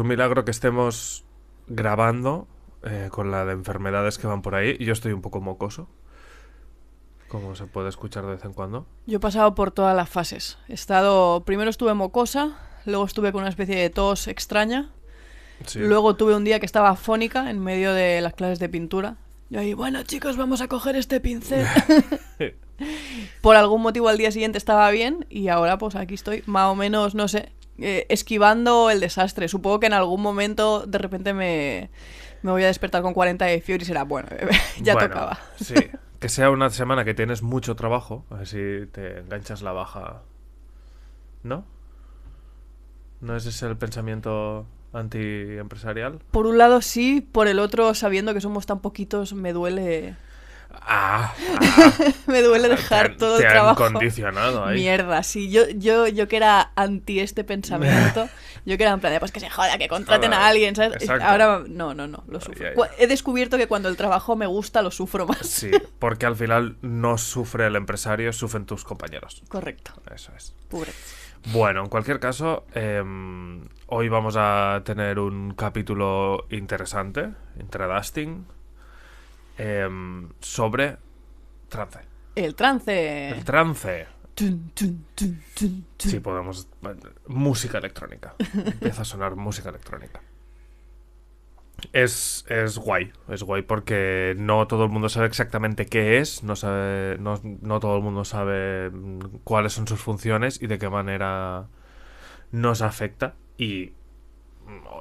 Un milagro que estemos grabando con la de enfermedades que van por ahí. Yo estoy un poco mocoso, como se puede escuchar de vez en cuando. Yo he pasado por todas las fases. Primero estuve mocosa, luego estuve con una especie de tos extraña, Sí. luego tuve un día que estaba afónica en medio de las clases de pintura. Y ahí, bueno chicos, vamos a coger este pincel. Por algún motivo al día siguiente estaba bien y ahora pues aquí estoy, más o menos, no sé, esquivando el desastre. Supongo que en algún momento de repente me voy a despertar con 40 de fiebre y será bueno, ya Bueno, tocaba. sí. Que sea una semana que tienes mucho trabajo, a ver si te enganchas la baja. ¿No? ¿No es ese el pensamiento antiempresarial? Por un lado sí, por el otro, sabiendo que somos tan poquitos, me duele. Ah, ah. Me duele dejar todo Te el han trabajo. condicionado ahí. Mierda, sí, yo que era anti este pensamiento, yo que era en plan de, pues que se joda, que contraten Joder, a alguien, ¿sabes? exacto. Ahora, no, lo sufro. Ya, ya. He descubierto que cuando el trabajo me gusta, lo sufro más. Sí, porque al final no sufre el empresario, sufren tus compañeros. Correcto, Eso es. pobre. Bueno, en cualquier caso, hoy vamos a tener un capítulo interesante, interesting, sobre trance. El trance. El trance. Tun, tun, tun, tun, tun. Sí, podemos. Música electrónica. Empieza a sonar música electrónica. Es guay porque no todo el mundo sabe exactamente qué es, no todo el mundo sabe cuáles son sus funciones y de qué manera nos afecta y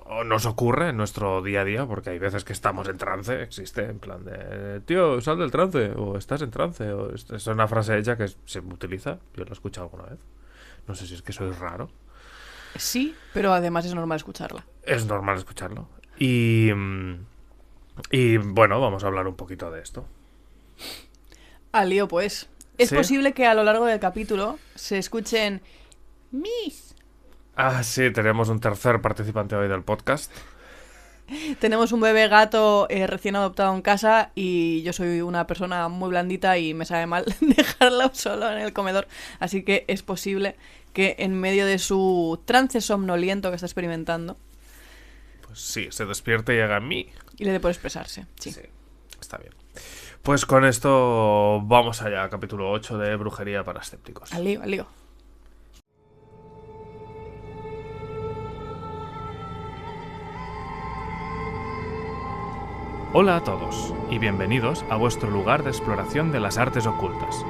o nos ocurre en nuestro día a día, porque hay veces que estamos en trance, existe en plan de tío, sal del trance, o estás en trance, o es una frase hecha que se utiliza, yo la he escuchado alguna vez, no sé si es que soy raro, Sí, pero además es normal escucharla. es normal escucharlo. Y bueno, vamos a hablar un poquito de esto. Al lío, pues. Es ¿Sí? posible que a lo largo del capítulo se escuchen Miss. Ah, sí, tenemos un tercer participante hoy del podcast. Tenemos un bebé gato recién adoptado en casa y yo soy una persona muy blandita y me sabe mal dejarlo solo en el comedor. Así que es posible que en medio de su trance somnoliento que está experimentando Pues sí, se despierte y haga a mí. y le dé por expresarse. Sí. Sí, está bien. Pues con esto vamos allá, capítulo 8 de Brujería para Escépticos. Al lío, al lío. Hola a todos y bienvenidos a vuestro lugar de exploración de las artes ocultas.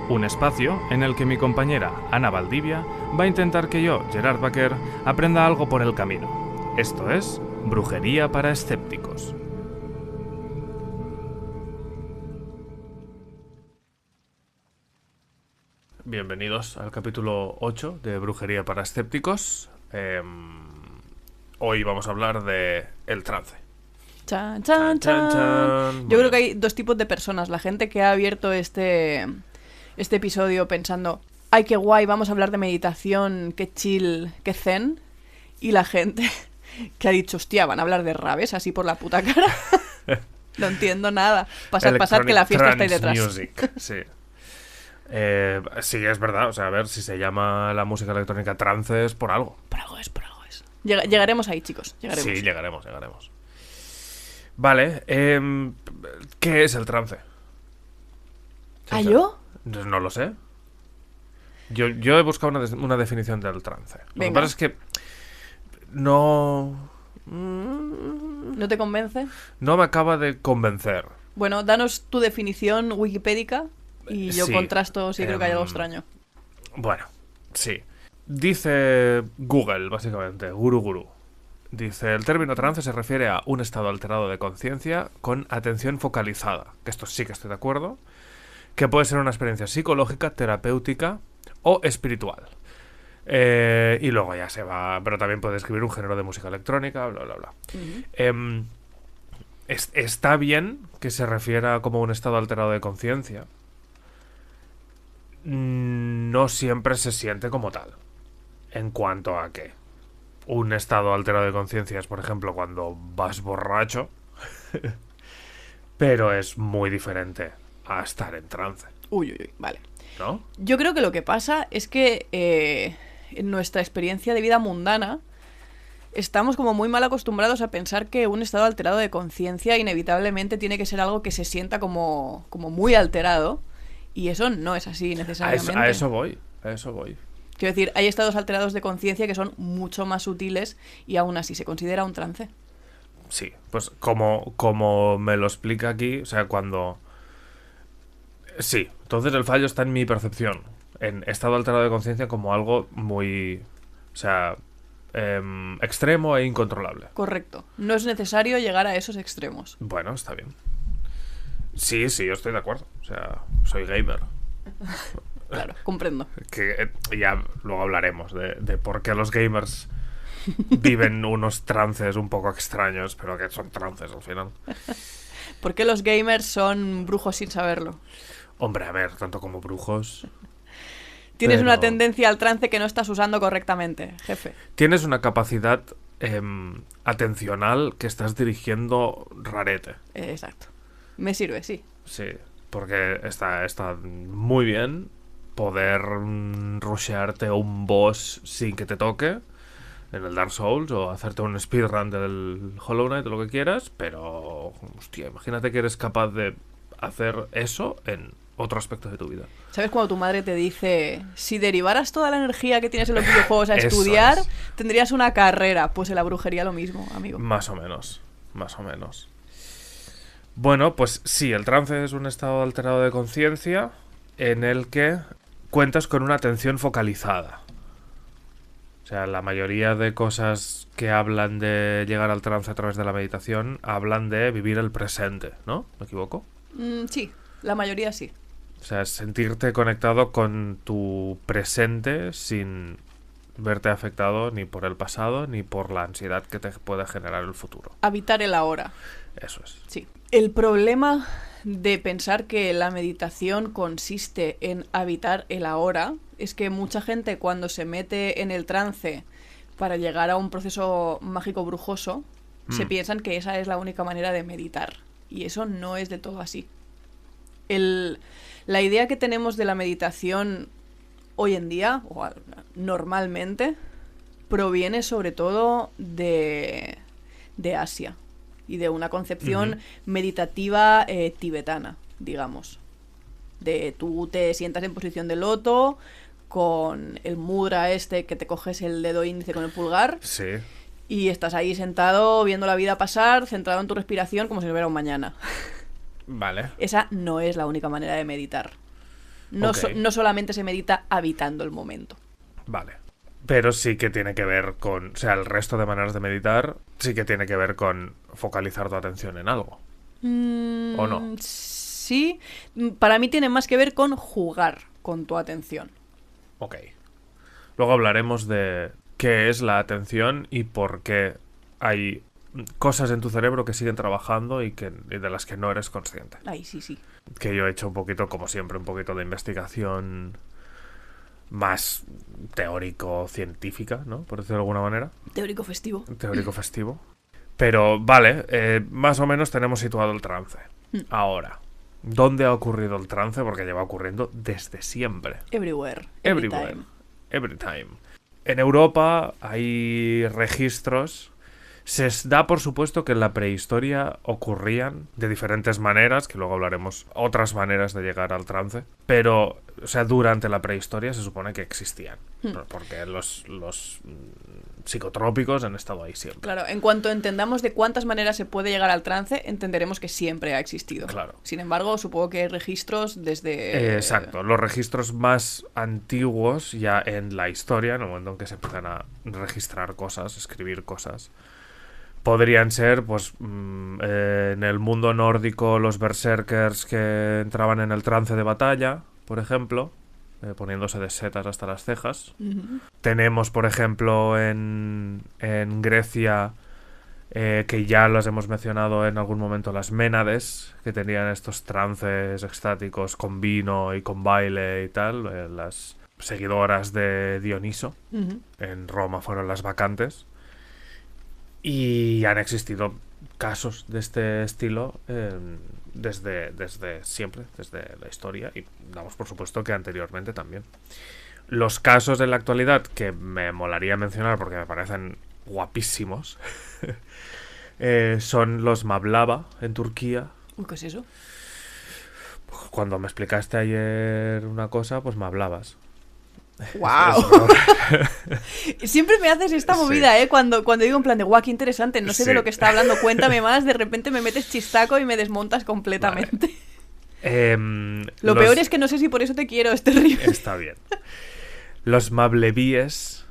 Un espacio en el que mi compañera Ana Valdivia va a intentar que yo, Gerard Baquer, aprenda algo por el camino. Esto es Brujería para Escépticos. Bienvenidos al capítulo 8 de Brujería para Escépticos. Hoy vamos a hablar de el trance. Chan, chan, Chan, chan. chan. Yo creo que hay dos tipos de personas. La gente que ha abierto este episodio pensando, ay, qué guay, vamos a hablar de meditación, qué chill, qué zen. Y la gente que ha dicho, hostia, van a hablar de rabes así por la puta cara. No entiendo nada. Pasad que la fiesta está ahí detrás. Music, sí. Sí, es verdad. O sea, a ver, si se llama la música electrónica trance es por algo. Por algo es, por algo es. Llegaremos ahí, chicos. Llegaremos. Sí, llegaremos. Vale, ¿qué es el trance? ¿Ah, yo? No lo sé. Yo he buscado una definición del trance. Lo que Venga. pasa es que no ¿No te convence? me acaba de convencer. Bueno, danos tu definición wikipédica y yo Sí, contrasto si creo que hay algo extraño. Bueno, sí. Dice Google, básicamente, Guru. Dice, el término trance se refiere a un estado alterado de conciencia con atención focalizada, que esto sí que estoy de acuerdo, que puede ser una experiencia psicológica, terapéutica o espiritual. Y luego ya se va, pero también puede describir un género de música electrónica, bla, bla, bla. Uh-huh. Está bien que se refiera como un estado alterado de conciencia. No siempre se siente como tal. En cuanto a que un estado alterado de conciencia es, por ejemplo, cuando vas borracho. Pero es muy diferente a estar en trance, Uy, vale. ¿no? Yo creo que lo que pasa es que en nuestra experiencia de vida mundana estamos como muy mal acostumbrados a pensar que un estado alterado de conciencia inevitablemente tiene que ser algo que se sienta como muy alterado, y eso no es así necesariamente. A eso voy. Quiero decir, hay estados alterados de conciencia que son mucho más sutiles y aún así se considera un trance. Sí, pues como me lo explica aquí, o sea, cuando... Sí, entonces el fallo está en mi percepción, en estado alterado de conciencia como algo muy... O sea, extremo e incontrolable. Correcto. No es necesario llegar a esos extremos. Bueno, está bien. Sí, yo estoy de acuerdo. O sea, soy gamer. Claro, comprendo. Que ya luego hablaremos de por qué los gamers viven unos trances un poco extraños, pero que son trances al final. ¿Por qué los gamers son brujos sin saberlo? Hombre, a ver, tanto como brujos... Tienes una tendencia al trance que no estás usando correctamente, jefe. Tienes una capacidad atencional que estás dirigiendo rarete. Exacto. Me sirve, sí. Sí, porque está muy bien poder rushearte un boss sin que te toque en el Dark Souls o hacerte un speedrun del Hollow Knight o lo que quieras, pero, hostia, imagínate que eres capaz de hacer eso en otro aspecto de tu vida. ¿Sabes cuando tu madre te dice, si derivaras toda la energía que tienes en los videojuegos a estudiar, tendrías una carrera? Pues en la brujería lo mismo, amigo. Más o menos. Bueno, pues sí, el trance es un estado alterado de conciencia en el que cuentas con una atención focalizada. O sea, la mayoría de cosas que hablan de llegar al trance a través de la meditación hablan de vivir el presente, ¿no? ¿Me equivoco? Sí, la mayoría sí. O sea, sentirte conectado con tu presente sin verte afectado ni por el pasado ni por la ansiedad que te puede generar el futuro. Habitar el ahora. Eso es. Sí. El problema de pensar que la meditación consiste en habitar el ahora es que mucha gente cuando se mete en el trance para llegar a un proceso mágico brujoso se piensan que esa es la única manera de meditar. Y eso no es de todo así. La idea que tenemos de la meditación hoy en día, o normalmente, proviene sobre todo de Asia y de una concepción meditativa tibetana, digamos. De tú te sientas en posición de loto con el mudra este que te coges el dedo índice con el pulgar. Sí. Y estás ahí sentado viendo la vida pasar, centrado en tu respiración como si no hubiera un mañana. Vale. Esa no es la única manera de meditar. No, Okay. no solamente se medita habitando el momento. Vale. Pero sí que tiene que ver con... O sea, el resto de maneras de meditar sí que tiene que ver con focalizar tu atención en algo. ¿O no? Sí. Para mí tiene más que ver con jugar con tu atención. Ok. Luego hablaremos de qué es la atención y por qué hay cosas en tu cerebro que siguen trabajando y de las que no eres consciente. Ay, sí. Que yo he hecho un poquito, como siempre, un poquito de investigación más teórico-científica, ¿no? Por decirlo de alguna manera. Teórico festivo. Teórico festivo. Pero, vale, más o menos tenemos situado el trance. Ahora, ¿dónde ha ocurrido el trance? Porque lleva ocurriendo desde siempre. Everywhere. Everywhere. Every time. En Europa hay registros. Se da por supuesto que en la prehistoria ocurrían de diferentes maneras, que luego hablaremos otras maneras de llegar al trance, pero, o sea, durante la prehistoria se supone que existían, porque los psicotrópicos han estado ahí siempre. Claro, en cuanto entendamos de cuántas maneras se puede llegar al trance, entenderemos que siempre ha existido. Claro. Sin embargo, supongo que hay registros desde... Exacto, los registros más antiguos ya en la historia, en el momento en que se empiezan a registrar cosas, escribir cosas, podrían ser, pues, en el mundo nórdico, los berserkers que entraban en el trance de batalla, por ejemplo, poniéndose de setas hasta las cejas. Tenemos, por ejemplo, en Grecia, que ya las hemos mencionado en algún momento, las Ménades, que tenían estos trances extáticos con vino y con baile y tal, las seguidoras de Dioniso. En Roma fueron las Bacantes. Y han existido casos de este estilo desde siempre, desde la historia, y damos por supuesto que anteriormente también. Los casos en la actualidad que me molaría mencionar porque me parecen guapísimos. Son los Mablava en Turquía. Uy, ¿qué es eso? Cuando me explicaste ayer una cosa, pues me hablabas. ¡Wow! Siempre me haces esta movida, Sí. Cuando digo en plan de guau, qué interesante, no sé de Sí. lo que está hablando, cuéntame más, de repente me metes chistaco y me desmontas completamente. Lo peor es que no sé si por eso te quiero, es terrible. Está bien. Los Mablevíes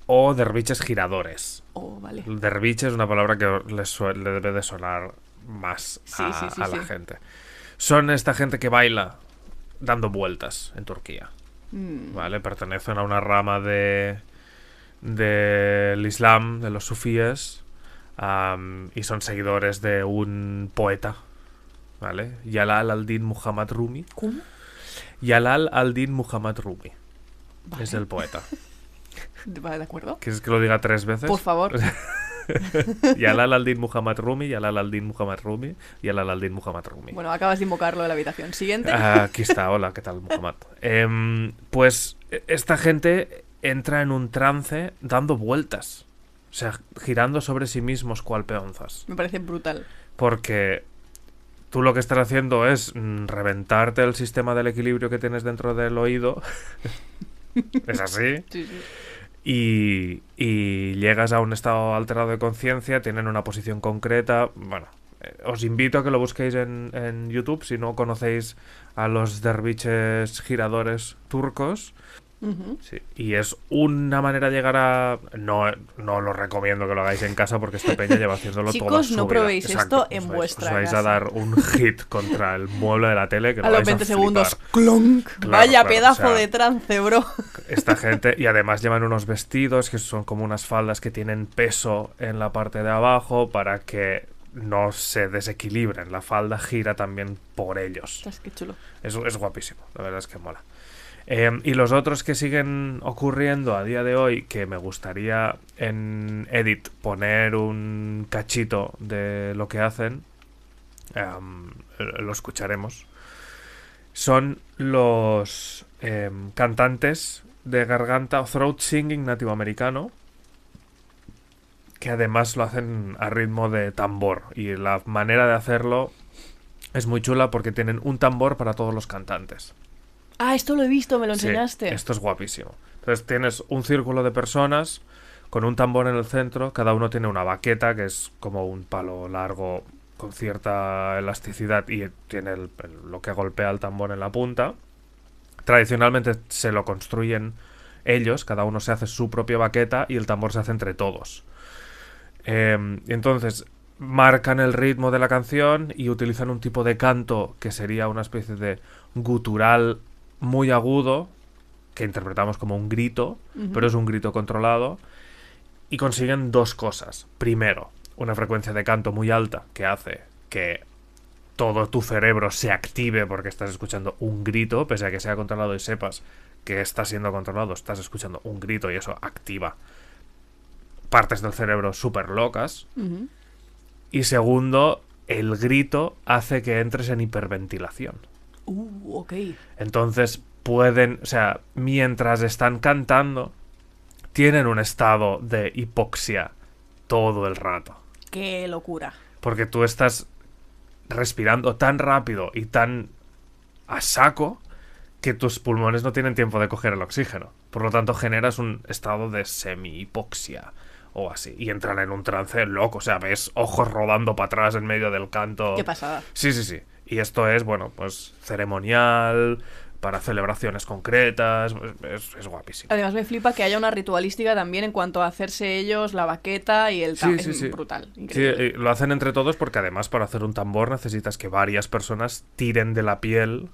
o derviches giradores. Oh, vale. Derviche es una palabra que le debe de sonar más Sí, a, sí, sí, a la sí. gente. Son esta gente que baila dando vueltas en Turquía. Mm. ¿Vale? Pertenecen a una rama del Islam, de los sufíes, y son seguidores de un poeta, ¿vale? Jalal al-Din Muhammad Rumi. ¿Cómo? Jalal al-Din Muhammad Rumi Vale. es el poeta. Vale, ¿de acuerdo? ¿Quieres que lo diga 3 veces? Por favor. Jalal al-Din Muhammad Rumi, Jalal al-Din Muhammad Rumi, Jalal al-Din Muhammad Rumi. Bueno, acabas de invocarlo de la habitación. Siguiente. Aquí está, hola, ¿qué tal, Muhammad? Pues esta gente entra en un trance dando vueltas. O sea, girando sobre sí mismos cual peonzas. Me parece brutal. Porque tú lo que estás haciendo es reventarte el sistema del equilibrio que tienes dentro del oído. Es así. Sí, sí. Y llegas a un estado alterado de conciencia, tienen una posición concreta. Bueno, os invito a que lo busquéis en YouTube si no conocéis a los derviches giradores turcos. Ujú. Sí, y es una manera de llegar a... No lo recomiendo que lo hagáis en casa porque esta peña lleva haciéndolo toda Chicos, su no vida. probéis Exacto, esto en os vuestra vais casa. a dar un hit contra el mueble de la tele que A lo los vais 20 a segundos. flipar. ¡Clonk! Claro, Vaya claro, pedazo o sea, de trance, bro. Esta gente, y además llevan unos vestidos que son como unas faldas que tienen peso en la parte de abajo para que no se desequilibren. La falda gira también por ellos. Ostras, qué chulo. Es guapísimo, la verdad es que mola. Y los otros que siguen ocurriendo a día de hoy, que me gustaría en Edit poner un cachito de lo que hacen, lo escucharemos, son los cantantes de garganta o throat singing nativo americano, que además lo hacen a ritmo de tambor. Y la manera de hacerlo es muy chula porque tienen un tambor para todos los cantantes. Ah, esto lo he visto, me lo Sí, enseñaste. esto es guapísimo. Entonces tienes un círculo de personas con un tambor en el centro, cada uno tiene una baqueta que es como un palo largo con cierta elasticidad y tiene lo que golpea el tambor en la punta. Tradicionalmente se lo construyen ellos, cada uno se hace su propia baqueta y el tambor se hace entre todos. Entonces marcan el ritmo de la canción y utilizan un tipo de canto que sería una especie de gutural muy agudo, que interpretamos como un grito, pero es un grito controlado, y consiguen dos cosas. Primero, una frecuencia de canto muy alta que hace que todo tu cerebro se active porque estás escuchando un grito, pese a que sea controlado y sepas que está siendo controlado, estás escuchando un grito y eso activa partes del cerebro súper locas. Ujú. Y segundo, el grito hace que entres en hiperventilación. Ok. Entonces pueden, o sea, mientras están cantando, tienen un estado de hipoxia todo el rato. Qué locura. Porque tú estás respirando tan rápido y tan a saco que tus pulmones no tienen tiempo de coger el oxígeno. Por lo tanto, generas un estado de semi-hipoxia o así. Y entran en un trance loco. O sea, ves ojos rodando para atrás en medio del canto. Qué pasada. Sí, sí, sí. Y esto es, bueno, pues ceremonial, para celebraciones concretas. Es guapísimo. Además me flipa que haya una ritualística también en cuanto a hacerse ellos la baqueta y el Sí, es sí. brutal. Sí, Increíble. lo hacen entre todos porque además para hacer un tambor necesitas que varias personas tiren de la piel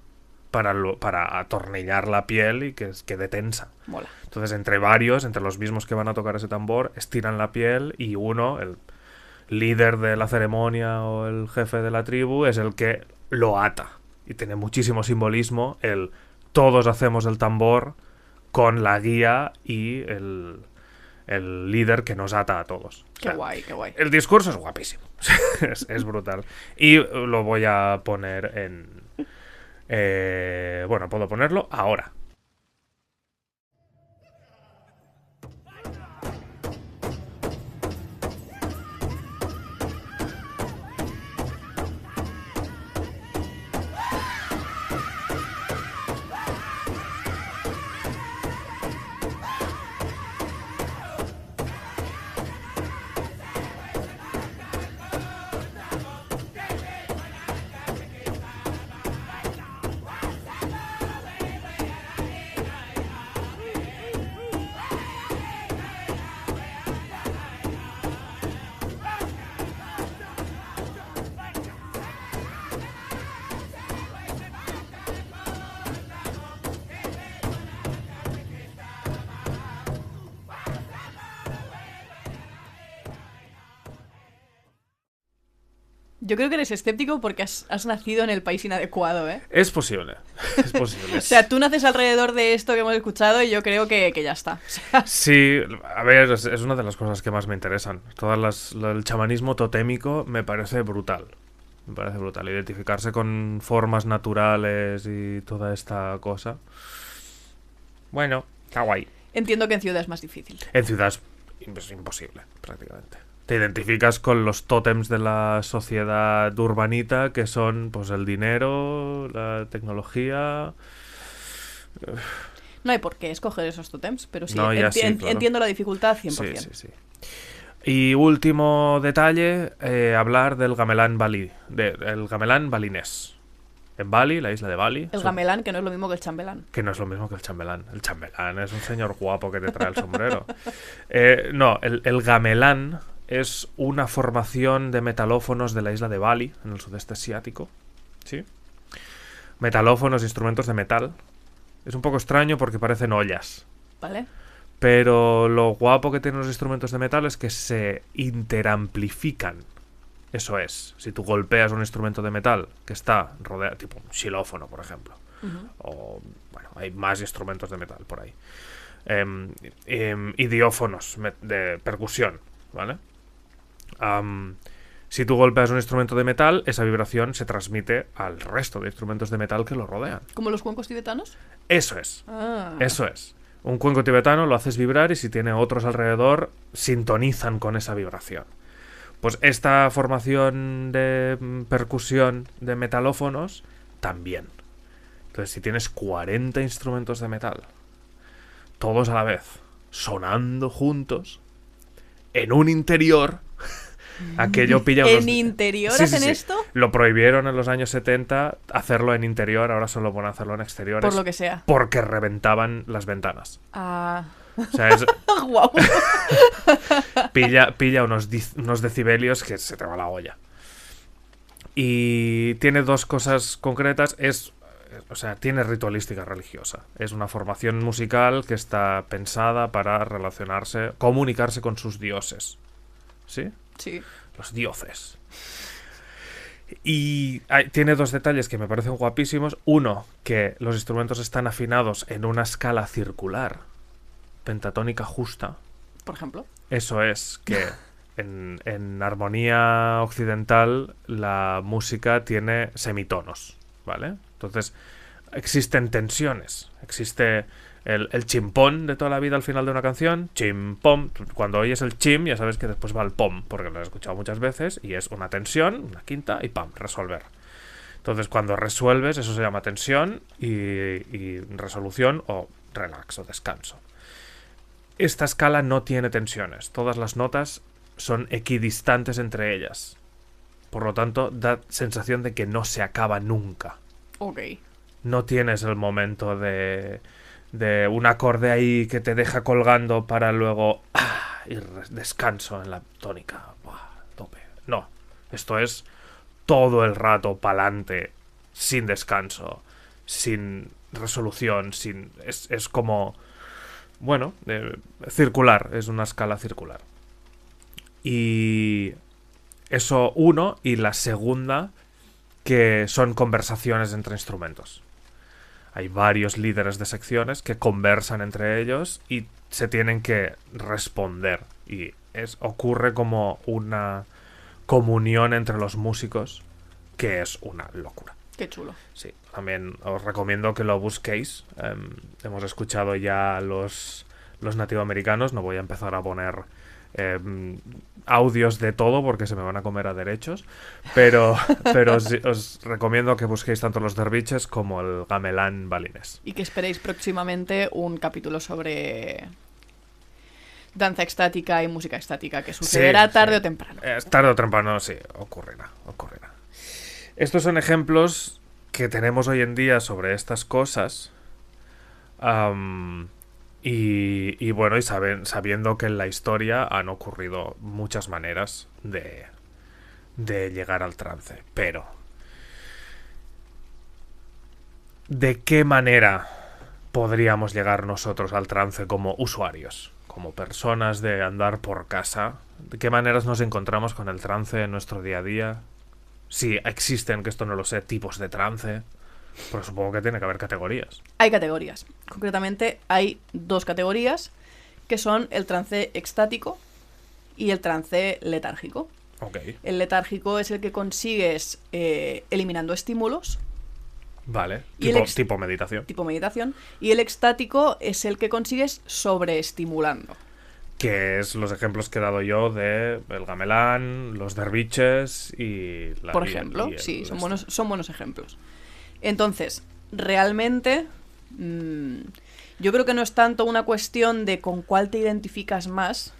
para atornillar la piel y que quede tensa. Mola. Entonces entre varios, entre los mismos que van a tocar ese tambor, estiran la piel y uno, el líder de la ceremonia o el jefe de la tribu, es el que lo ata. Y tiene muchísimo simbolismo el todos hacemos el tambor con la guía y el líder que nos ata a todos. O Qué sea, guay, qué guay. el discurso es guapísimo. es brutal. Y lo voy a poner en... bueno, puedo ponerlo ahora. Yo creo que eres escéptico porque has nacido en el país inadecuado, ¿eh? Es posible, es posible. O sea, tú naces alrededor de esto que hemos escuchado y yo creo que ya está. O sea, Sí, a ver, es una de las cosas que más me interesan. El chamanismo totémico me parece brutal. Me parece brutal. Identificarse con formas naturales y toda esta cosa. Bueno, está guay. entiendo que en ciudad es más difícil. En ciudad es imposible, prácticamente. Te identificas con los tótems de la sociedad urbanita, que son pues el dinero, la tecnología. No hay por qué escoger esos tótems, pero sí, No, ya sí, claro. entiendo la dificultad 100%. Sí, sí, sí. Y último detalle, hablar del gamelán el gamelán balinés. En Bali, la isla de Bali. El gamelán, que no es lo mismo que el chambelán. Que no es lo mismo que el chambelán. El chambelán es un señor guapo que te trae el sombrero. No, el gamelán es una formación de metalófonos de la isla de Bali, en el sudeste asiático. ¿Sí? Metalófonos, instrumentos de metal. Es un poco extraño porque parecen ollas. ¿Vale? Pero lo guapo que tienen los instrumentos de metal es que se interamplifican. Eso es, si tú golpeas un instrumento de metal que está rodeado, tipo un xilófono, por ejemplo, o, bueno, hay más instrumentos de metal por ahí, idiófonos de percusión, ¿vale? Si tú golpeas un instrumento de metal, esa vibración se transmite al resto de instrumentos de metal que lo rodean. ¿Como los cuencos tibetanos? Eso es, Ah. eso es. Un cuenco tibetano lo haces vibrar y si tiene otros alrededor, sintonizan con esa vibración. Pues esta formación de percusión de metalófonos también. Entonces, si tienes 40 instrumentos de metal, todos a la vez, sonando juntos, en un interior, aquello pilla unos... ¿En interior Sí, hacen sí. esto? Lo prohibieron en los años 70 hacerlo en interior, ahora solo pueden hacerlo en exteriores. Por lo que sea. Porque reventaban las ventanas. Ah. O sea, es... Guau. pilla unos decibelios que se te va la olla. Y tiene dos cosas concretas. O sea, tiene ritualística religiosa. Es una formación musical que está pensada para comunicarse con sus dioses. ¿Sí? Sí. Los dioses. Y tiene dos detalles que me parecen guapísimos. Uno, que los instrumentos están afinados en una escala circular, pentatónica justa. Por ejemplo. Eso es, que en armonía occidental la música tiene semitonos, ¿vale? Entonces, existen tensiones. Existe el chimpón de toda la vida al final de una canción, chimpom. Cuando oyes el chim ya sabes que después va el pom, porque lo he escuchado muchas veces, y es una tensión, una quinta, y pam, resolver. Entonces, cuando resuelves, eso se llama tensión y resolución o relax o descanso. Esta escala no tiene tensiones. Todas las notas son equidistantes entre ellas. Por lo tanto, da sensación de que no se acaba nunca. Ok. No tienes el momento de un acorde ahí que te deja colgando para luego y descanso en la tónica. Tope. No. Esto es todo el rato pa'lante, sin descanso, sin resolución, es como... Bueno, circular, es una escala circular. Y eso uno, y la segunda, que son conversaciones entre instrumentos. Hay varios líderes de secciones que conversan entre ellos y se tienen que responder. Y ocurre como una comunión entre los músicos, que es una locura. Qué chulo. Sí, también os recomiendo que lo busquéis. Hemos escuchado ya los nativoamericanos. No voy a empezar a poner audios de todo porque se me van a comer a derechos. Pero os recomiendo que busquéis tanto los derviches como el gamelán balinés. Y que esperéis próximamente un capítulo sobre danza extática y música extática, que sucederá tarde o temprano. Tarde o temprano, sí, ocurrirá. Estos son ejemplos que tenemos hoy en día sobre estas cosas. Y bueno, y sabiendo que en la historia han ocurrido muchas maneras de llegar al trance. Pero, ¿de qué manera podríamos llegar nosotros al trance como usuarios? Como personas de andar por casa. ¿De qué maneras nos encontramos con el trance en nuestro día a día? Si existen, que esto no lo sé, tipos de trance, pues supongo que tiene que haber categorías. Hay categorías. Concretamente hay 2 categorías, que son el trance extático y el trance letárgico. Ok. El letárgico es el que consigues eliminando estímulos. Vale. Y Tipo meditación. Tipo meditación. Y el extático es el que consigues sobreestimulando. Que es los ejemplos que he dado yo de el gamelán, los derviches y... Por ejemplo, sí, son buenos ejemplos. Entonces, realmente, yo creo que no es tanto una cuestión de con cuál te identificas más,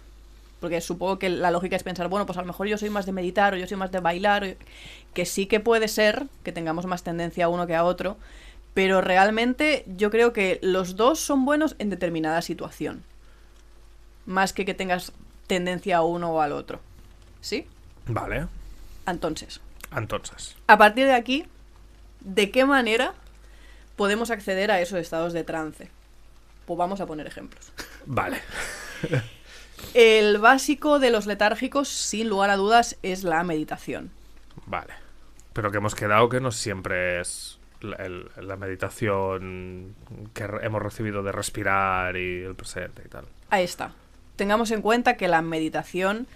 porque supongo que la lógica es pensar, bueno, pues a lo mejor yo soy más de meditar o yo soy más de bailar, que sí que puede ser que tengamos más tendencia a uno que a otro, pero realmente yo creo que los dos son buenos en determinada situación, más que tengas tendencia a uno o al otro. ¿Sí? Vale. Entonces, a partir de aquí, ¿de qué manera podemos acceder a esos estados de trance? Pues vamos a poner ejemplos. Vale. El básico de los letárgicos, sin lugar a dudas, es la meditación. Vale. Pero que hemos quedado que no siempre es la meditación que hemos recibido de respirar y el presente y tal. Ahí está. Tengamos en cuenta que la meditación,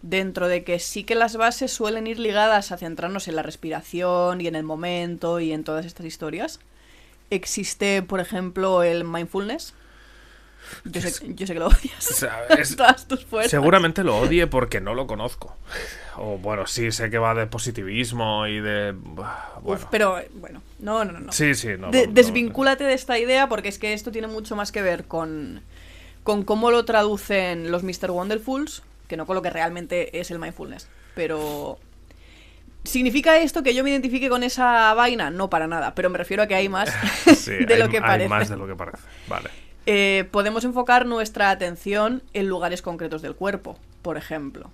dentro de que sí que las bases suelen ir ligadas a centrarnos en la respiración y en el momento y en todas estas historias, existe, por ejemplo, el mindfulness. Yo sé que lo odias. O sea, todas tus fuerzas. Seguramente lo odie porque no lo conozco. O bueno, sí, sé que va de positivismo y de... Bueno. Uf, pero bueno, no. Sí, no. Desvincúlate de esta idea porque es que esto tiene mucho más que ver con cómo lo traducen los Mr. Wonderfuls, que no con lo que realmente es el mindfulness. Pero... ¿significa esto que yo me identifique con esa vaina? No, para nada, pero me refiero a que hay más de lo que parece. Hay más de lo que parece, vale. Podemos enfocar nuestra atención en lugares concretos del cuerpo, por ejemplo.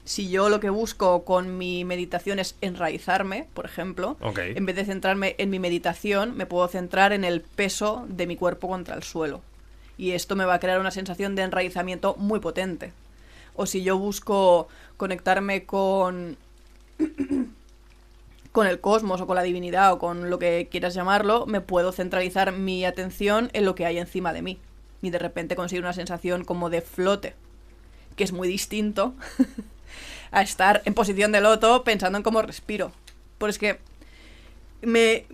Si yo lo que busco con mi meditación es enraizarme, por ejemplo, en vez de centrarme en mi meditación, me puedo centrar en el peso de mi cuerpo contra el suelo. Y esto me va a crear una sensación de enraizamiento muy potente. O si yo busco conectarme con el cosmos o con la divinidad o con lo que quieras llamarlo, me puedo centralizar mi atención en lo que hay encima de mí. Y de repente conseguir una sensación como de flote, que es muy distinto a estar en posición de loto pensando en cómo respiro. Pues es que me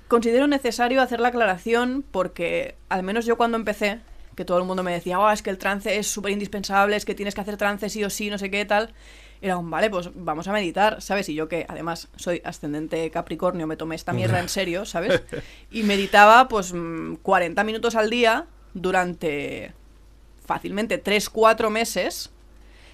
considero necesario hacer la aclaración porque, al menos yo cuando empecé, que todo el mundo me decía, es que el trance es súper indispensable, es que tienes que hacer trance sí o sí, no sé qué tal... Era vale, pues vamos a meditar, ¿sabes? Y yo que además soy ascendente Capricornio, me tomé esta mierda en serio, ¿sabes? Y meditaba pues 40 minutos al día durante fácilmente 3-4 meses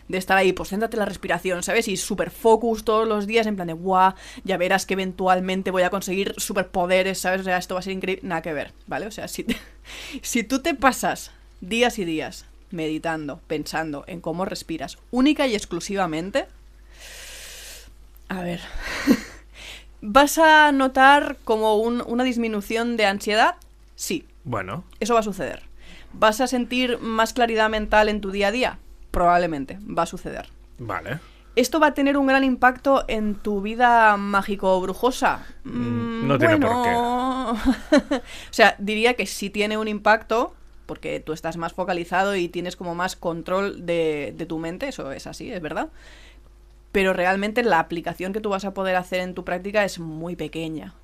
de estar ahí, pues céntrate en la respiración, ¿sabes? Y super focus todos los días en plan de, ¡guau! Ya verás que eventualmente voy a conseguir superpoderes, ¿sabes? O sea, esto va a ser increíble. Nada que ver, ¿vale? O sea, si tú te pasas días y días meditando, pensando en cómo respiras, única y exclusivamente, a ver, ¿vas a notar como una disminución de ansiedad? Sí. Bueno. Eso va a suceder. ¿Vas a sentir más claridad mental en tu día a día? Probablemente, va a suceder. Vale. ¿Esto va a tener un gran impacto en tu vida mágico-brujosa? No tiene por qué. O sea, diría que sí tiene un impacto, porque tú estás más focalizado y tienes como más control de tu mente, eso es así, es verdad. Pero realmente la aplicación que tú vas a poder hacer en tu práctica es muy pequeña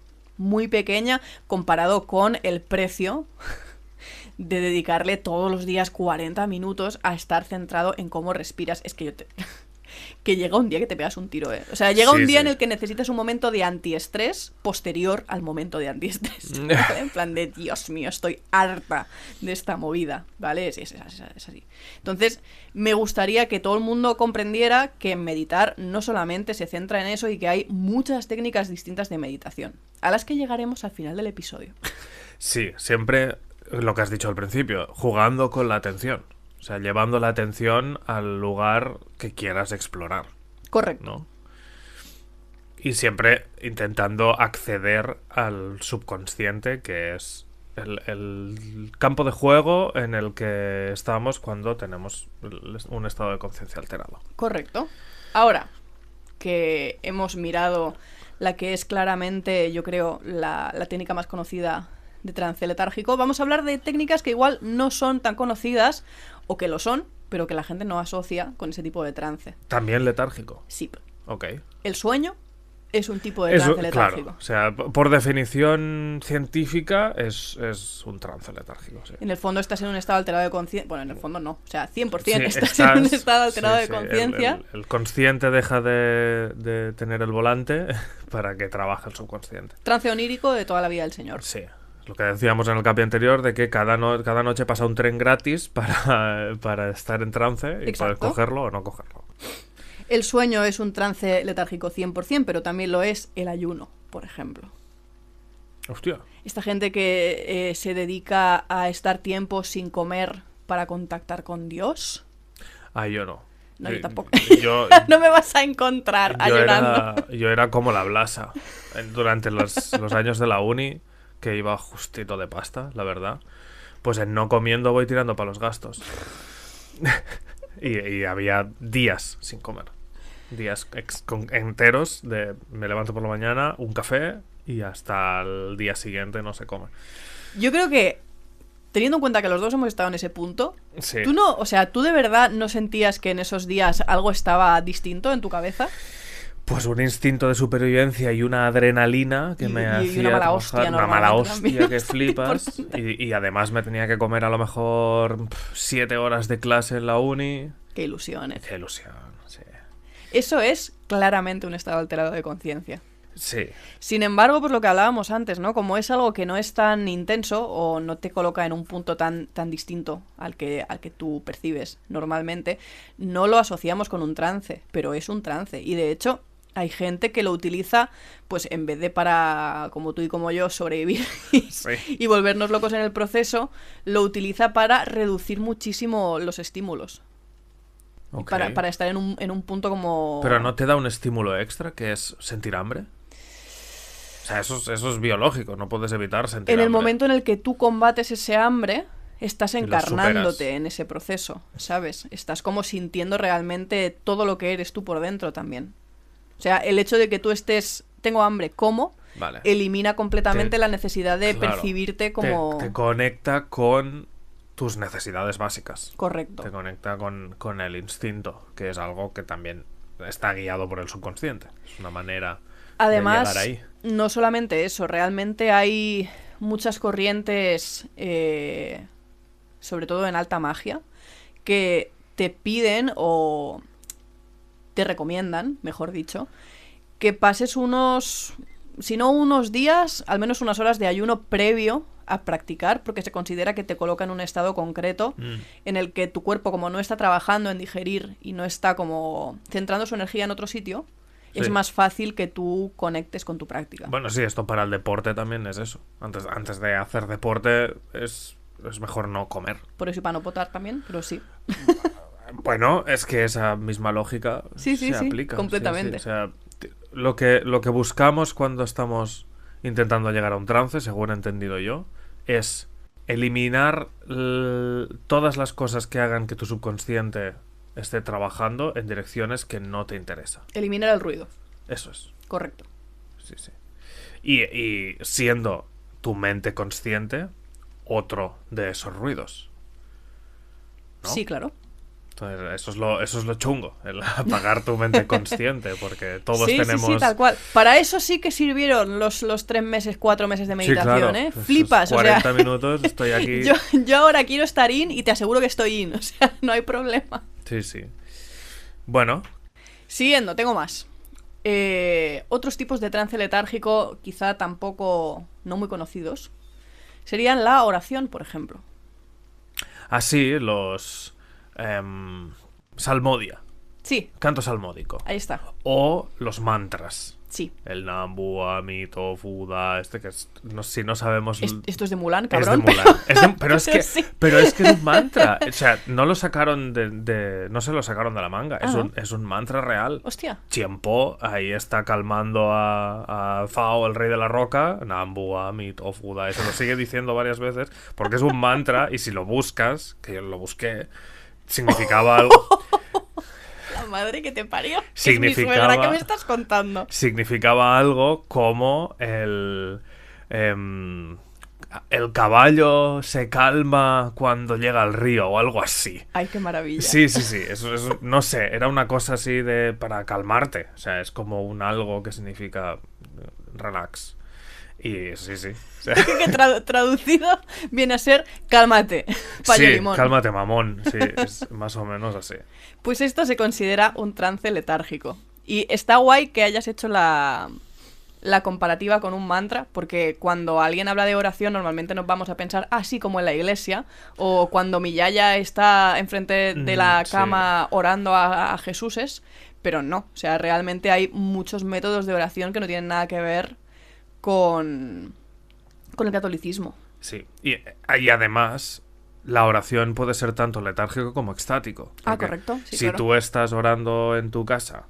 comparado con el precio de dedicarle todos los días 40 minutos a estar centrado en cómo respiras. Es que que llega un día que te pegas un tiro, ¿eh? O sea, llega un día en el que necesitas un momento de antiestrés posterior al momento de antiestrés, ¿vale? En plan de, Dios mío, estoy harta de esta movida, ¿vale? Es así. Entonces, me gustaría que todo el mundo comprendiera que meditar no solamente se centra en eso y que hay muchas técnicas distintas de meditación, a las que llegaremos al final del episodio. Sí, siempre lo que has dicho al principio, jugando con la atención. O sea, llevando la atención al lugar que quieras explorar. Correcto. ¿No? Y siempre intentando acceder al subconsciente, que es el campo de juego en el que estamos cuando tenemos un estado de conciencia alterado. Correcto. Ahora, que hemos mirado la que es claramente, yo creo, la técnica más conocida de trance letárgico, vamos a hablar de técnicas que igual no son tan conocidas, o que lo son, pero que la gente no asocia con ese tipo de trance. ¿También letárgico? Sí. Ok. El sueño es un tipo de trance letárgico. Claro, o sea, por definición científica es un trance letárgico, sí. En el fondo estás en un estado alterado de conciencia. Bueno, en el fondo no. O sea, 100% Sí, estás en un estado alterado de conciencia. El consciente deja de tener el volante para que trabaje el subconsciente. Trance onírico de toda la vida del señor. Sí. Lo que decíamos en el capi anterior, de que cada noche pasa un tren gratis para estar en trance y Exacto. poder cogerlo o no cogerlo. El sueño es un trance letárgico 100%, pero también lo es el ayuno, por ejemplo. Hostia. Esta gente que se dedica a estar tiempo sin comer para contactar con Dios. Ah, yo no. No, yo tampoco. Yo, No me vas a encontrar ayunando. yo era como la Blasa. Durante los años de la uni, que iba justito de pasta, la verdad. Pues en no comiendo voy tirando para los gastos. y había días sin comer. Días enteros de me levanto por la mañana, un café y hasta el día siguiente no se come. Yo creo que, teniendo en cuenta que los dos hemos estado en ese punto, Sí. tú no, o sea, ¿tú de verdad no sentías que en esos días algo estaba distinto en tu cabeza? Pues un instinto de supervivencia y una adrenalina que me hacía una mala trabajar, hostia, una mala normalmente hostia también, que flipas. Y además me tenía que comer a lo mejor 7 horas de clase en la uni. Qué ilusiones. Qué ilusión, sí. Eso es claramente un estado alterado de conciencia. Sí. Sin embargo, pues lo que hablábamos antes, ¿no? Como es algo que no es tan intenso o no te coloca en un punto tan distinto al que tú percibes normalmente, no lo asociamos con un trance, pero es un trance. Y de hecho, hay gente que lo utiliza, pues en vez de para, como tú y como yo, sobrevivir y volvernos locos en el proceso, lo utiliza para reducir muchísimo los estímulos. Ok. Para estar en un punto como... Pero ¿no te da un estímulo extra que es sentir hambre? O sea, eso es biológico, no puedes evitar sentir En el hambre. momento en el que tú combates ese hambre, estás Y lo encarnándote superas. en ese proceso, ¿sabes? Estás como sintiendo realmente todo lo que eres tú por dentro también. O sea, el hecho de que tú estés, tengo hambre, ¿cómo? Vale. Elimina completamente Te- la necesidad de Claro. percibirte como... Te conecta con tus necesidades básicas. Correcto. Te conecta con el instinto, que es algo que también está guiado por el subconsciente. Es una manera Además, de llegar ahí. no solamente eso, realmente hay muchas corrientes, sobre todo en alta magia, que te piden o te recomiendan, mejor dicho, que pases unos, si no unos días, al menos unas horas de ayuno previo a practicar, porque se considera que te coloca en un estado concreto en el que tu cuerpo, como no está trabajando en digerir y no está como centrando su energía en otro sitio, es Sí. más fácil que tú conectes con tu práctica. Bueno, sí, esto para el deporte también es eso. Antes de hacer deporte es mejor no comer. Por eso y para no potar también, pero sí. Bueno, es que esa misma lógica Sí, sí, se sí, aplica. completamente. O sea, lo que buscamos cuando estamos intentando llegar a un trance, según he entendido yo, es eliminar todas las cosas que hagan que tu subconsciente esté trabajando en direcciones que no te interesan. Eliminar el ruido. Eso es. Correcto. Sí, sí. Y siendo tu mente consciente otro de esos ruidos. ¿No? Sí, claro. Entonces, eso es lo chungo, el apagar tu mente consciente, porque todos Sí, tenemos... sí, tal cual. Para eso sí que sirvieron los 3 meses, 4 meses de meditación, Sí, claro. ¿eh? Esos Flipas, 40 o sea... minutos estoy aquí... Yo ahora quiero estar in y te aseguro que estoy in, o sea, no hay problema. Sí, sí. Bueno, Siguiendo, tengo más. Otros tipos de trance letárgico, quizá tampoco no muy conocidos, serían la oración, por ejemplo. así los... salmodia, Sí, canto salmódico. ahí está. O los mantras. Sí. El Nambu, Amito, Fuda, que es, si no sabemos... Esto es de Mulan, Es cabrón. de Mulan. Pero es que Sí. pero es que es un mantra. O sea, no lo sacaron no se lo sacaron de la manga. Ah. Es un mantra real. Hostia. Chiempo ahí está calmando a Fao, el rey de la roca. Nambu, Amito, Fuda. Eso lo sigue diciendo varias veces porque es un mantra y si lo buscas, que yo lo busqué, significaba algo... Madre que te parió. Significaba- Es mi suegra, ¿qué me estás contando? Significaba algo como el caballo se calma cuando llega al río o algo así. Ay, qué maravilla. Sí, eso, no sé, era una cosa así de para calmarte, o sea, es como un algo que significa relax. Y sí. O sea, Que traducido viene a ser cálmate, payo sí, limón. cálmate mamón, sí, es más o menos así. Pues esto se considera un trance letárgico. Y está guay que hayas hecho la comparativa con un mantra, porque cuando alguien habla de oración normalmente nos vamos a pensar así como en la iglesia, o cuando mi yaya está enfrente de la cama orando a Jesuses, pero no, o sea, realmente hay muchos métodos de oración que no tienen nada que ver con el catolicismo. Sí, y además la oración puede ser tanto letárgico como extático. Ah, porque correcto, sí, si claro. tú estás orando en tu casa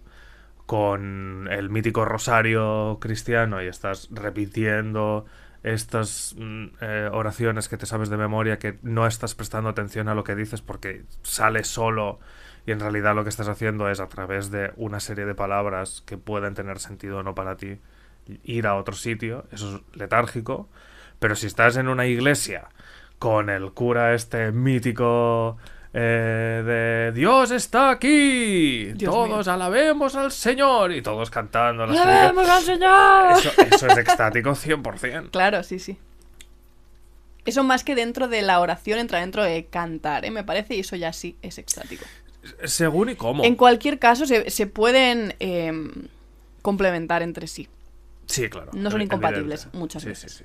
con el mítico rosario cristiano y estás repitiendo estas oraciones que te sabes de memoria, que no estás prestando atención a lo que dices porque sale solo y en realidad lo que estás haciendo es, a través de una serie de palabras que pueden tener sentido o no para ti, ir a otro sitio, eso es letárgico. Pero si estás en una iglesia con el cura este mítico de Dios está aquí, Dios todos mío. alabemos al Señor, y todos cantando las ¡Alabemos al Señor! eso es extático 100%. Claro, sí. Eso más que dentro de la oración entra dentro de cantar, me parece, y eso ya sí es extático. Según y cómo. En cualquier caso, se pueden complementar entre sí. Sí, claro. No son incompatibles Evidente. muchas veces. Sí.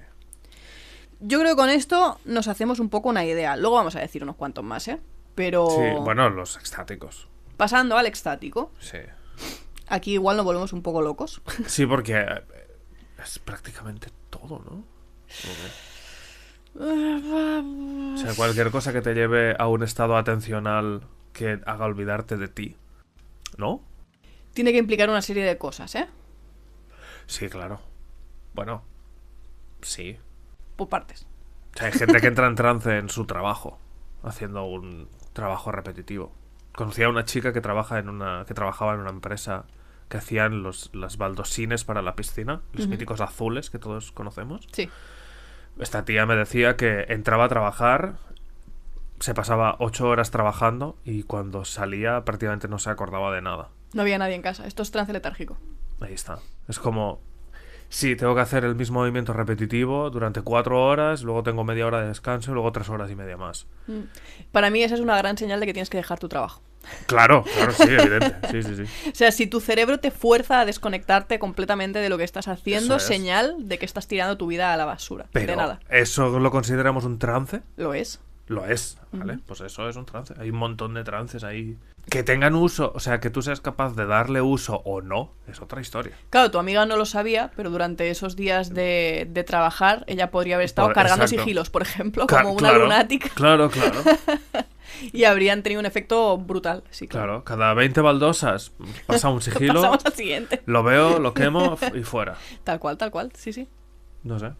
Yo creo que con esto nos hacemos un poco una idea. Luego vamos a decir unos cuantos más, ¿eh? Pero Sí, bueno, los extáticos. pasando al extático, Sí. aquí igual nos volvemos un poco locos. Sí, porque es prácticamente todo, ¿no? O sea, cualquier cosa que te lleve a un estado atencional que haga olvidarte de ti, ¿no? Tiene que implicar una serie de cosas, ¿eh? Sí, claro. Bueno, sí. Por partes. O sea, hay gente que entra en trance en su trabajo, haciendo un trabajo repetitivo. Conocí a una chica que trabajaba en una empresa que hacían las baldosines para la piscina, los míticos azules que todos conocemos. Sí. Esta tía me decía que entraba a trabajar, se pasaba 8 horas trabajando y cuando salía prácticamente no se acordaba de nada. No había nadie en casa. Esto es trance letárgico. Ahí está. Es como, sí, tengo que hacer el mismo movimiento repetitivo durante 4 horas, luego tengo media hora de descanso y luego 3 horas y media más. Para mí esa es una gran señal de que tienes que dejar tu trabajo. Claro, sí, evidente. Sí. O sea, si tu cerebro te fuerza a desconectarte completamente de lo que estás haciendo, Eso es. señal de que estás tirando tu vida a la basura. Pero, De nada. ¿eso lo consideramos un trance? Lo es. Lo es, ¿vale? Pues eso es un trance. Hay un montón de trances ahí. Que tengan uso, o sea, que tú seas capaz de darle uso o no, es otra historia. Claro, tu amiga no lo sabía, pero durante esos días de trabajar, ella podría haber estado cargando Exacto. sigilos, por ejemplo, Ca- como una claro, lunática, Claro. y habrían tenido un efecto brutal. Sí, Claro, cada 20 baldosas pasa un sigilo, Pasamos al siguiente. lo veo, lo quemo y fuera. Tal cual, sí. No sé.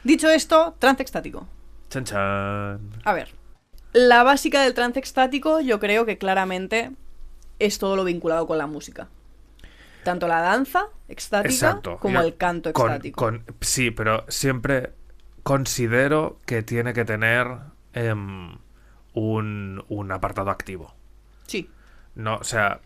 Dicho esto, trance extático. Chan chan. A ver, la básica del trance extático yo creo que claramente es todo lo vinculado con la música. Tanto la danza extática Exacto. como el canto extático. Sí, pero siempre considero que tiene que tener un apartado activo. Sí, No, o sea,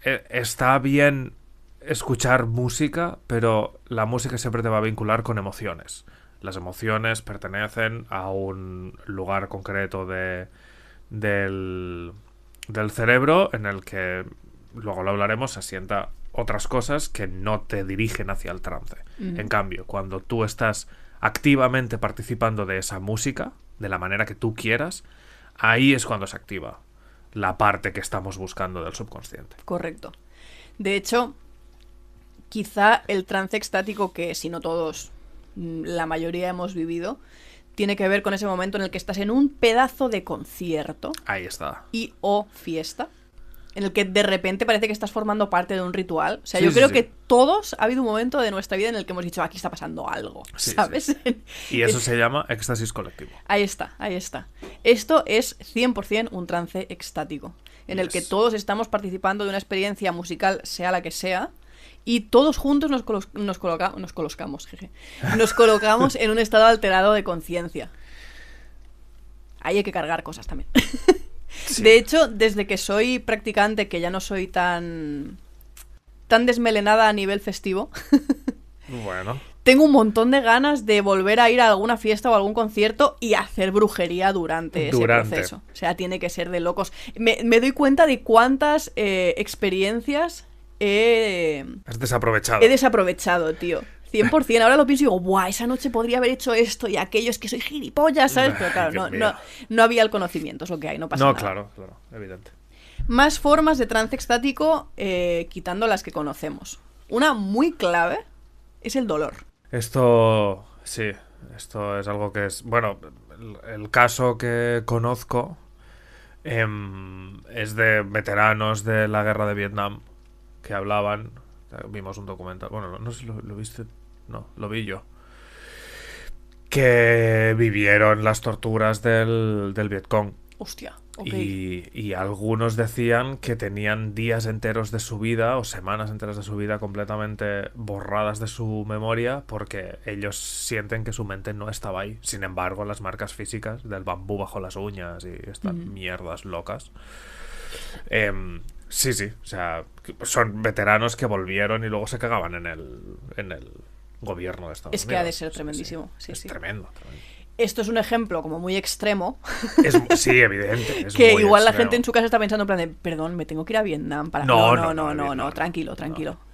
está bien escuchar música, pero la música siempre te va a vincular con emociones. Las emociones pertenecen a un lugar concreto del cerebro en el que, luego lo hablaremos, se asienta otras cosas que no te dirigen hacia el trance. En cambio, cuando tú estás activamente participando de esa música, de la manera que tú quieras, ahí es cuando se activa la parte que estamos buscando del subconsciente. correcto. De hecho, quizá el trance extático que, si no todos, la mayoría hemos vivido, tiene que ver con ese momento en el que estás en un pedazo de concierto Ahí está. y o fiesta, en el que de repente parece que estás formando parte de un ritual. O sea, Sí, yo sí, creo sí. que todos ha habido un momento de nuestra vida en el que hemos dicho, aquí está pasando algo, Sí, ¿sabes? Y eso se llama éxtasis colectivo. Ahí está. Esto es 100% un trance extático. en el que todos estamos participando de una experiencia musical, sea la que sea, y todos juntos nos colocamos en un estado alterado de conciencia. Ahí hay que cargar cosas también. Sí. De hecho, desde que soy practicante, que ya no soy tan desmelenada a nivel festivo, bueno, tengo un montón de ganas de volver a ir a alguna fiesta o algún concierto y hacer brujería durante ese proceso. O sea, tiene que ser de locos. Me doy cuenta de cuántas experiencias has desaprovechado. He desaprovechado, tío. 100%. Ahora lo pienso y digo, ¡buah! Esa noche podría haber hecho esto y aquello, es que soy gilipollas, ¿sabes? Pero claro, no había el conocimiento, es lo que hay, no pasa nada. Claro, evidente. Más formas de trance extático, quitando las que conocemos. Una muy clave es el dolor. Esto es algo que es... Bueno, el caso que conozco es de veteranos de la guerra de Vietnam que hablaban. Vimos un documental, bueno, no sé si lo viste, no, lo vi yo, que vivieron las torturas del Vietcong. Hostia, okay. Y algunos decían que tenían días enteros de su vida o semanas enteras de su vida completamente borradas de su memoria porque ellos sienten que su mente no estaba ahí. Sin embargo, las marcas físicas del bambú bajo las uñas y estas mierdas locas. Sí, o sea, son veteranos que volvieron y luego se cagaban en el gobierno de Estados Unidos. Es que ha de ser tremendísimo. Sí, es tremendo. Esto es un ejemplo como muy extremo. Sí, evidente. Es que muy igual extremo. La gente en su casa está pensando en plan de, perdón, me tengo que ir a Vietnam para... No, tranquilo.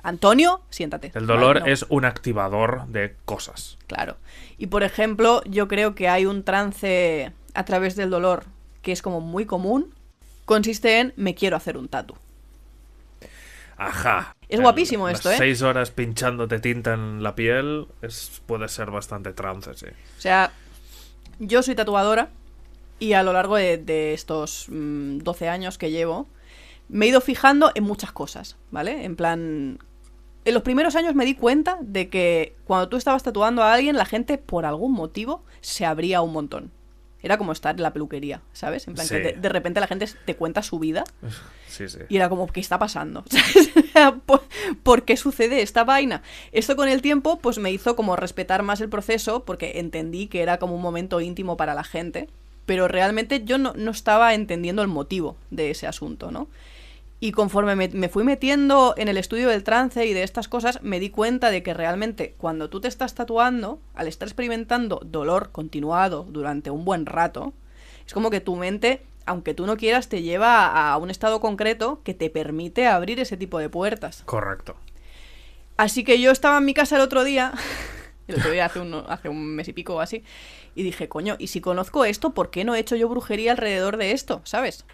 Antonio, siéntate. El dolor es un activador de cosas. Claro. Y por ejemplo, yo creo que hay un trance a través del dolor que es como muy común. Consiste en, me quiero hacer un tatu. Ajá. Es guapísimo esto, las 6 horas pinchándote tinta en la piel puede ser bastante trance, sí. O sea, yo soy tatuadora y a lo largo de estos 12 años que llevo, me he ido fijando en muchas cosas, ¿vale? En plan, en los primeros años me di cuenta de que cuando tú estabas tatuando a alguien, la gente, por algún motivo, se abría un montón. Era como estar en la peluquería, ¿sabes? En plan, sí. Que de repente la gente te cuenta su vida. Sí. Y era como, ¿qué está pasando? ¿Por qué sucede esta vaina? Esto con el tiempo, pues me hizo como respetar más el proceso, porque entendí que era como un momento íntimo para la gente, pero realmente yo no estaba entendiendo el motivo de ese asunto, ¿no? Y conforme me fui metiendo en el estudio del trance y de estas cosas, me di cuenta de que realmente cuando tú te estás tatuando, al estar experimentando dolor continuado durante un buen rato, es como que tu mente, aunque tú no quieras, te lleva a un estado concreto que te permite abrir ese tipo de puertas. Correcto. Así que yo estaba en mi casa el otro día hace un mes y pico o así, y dije, coño, y si conozco esto, ¿por qué no he hecho yo brujería alrededor de esto? ¿Sabes?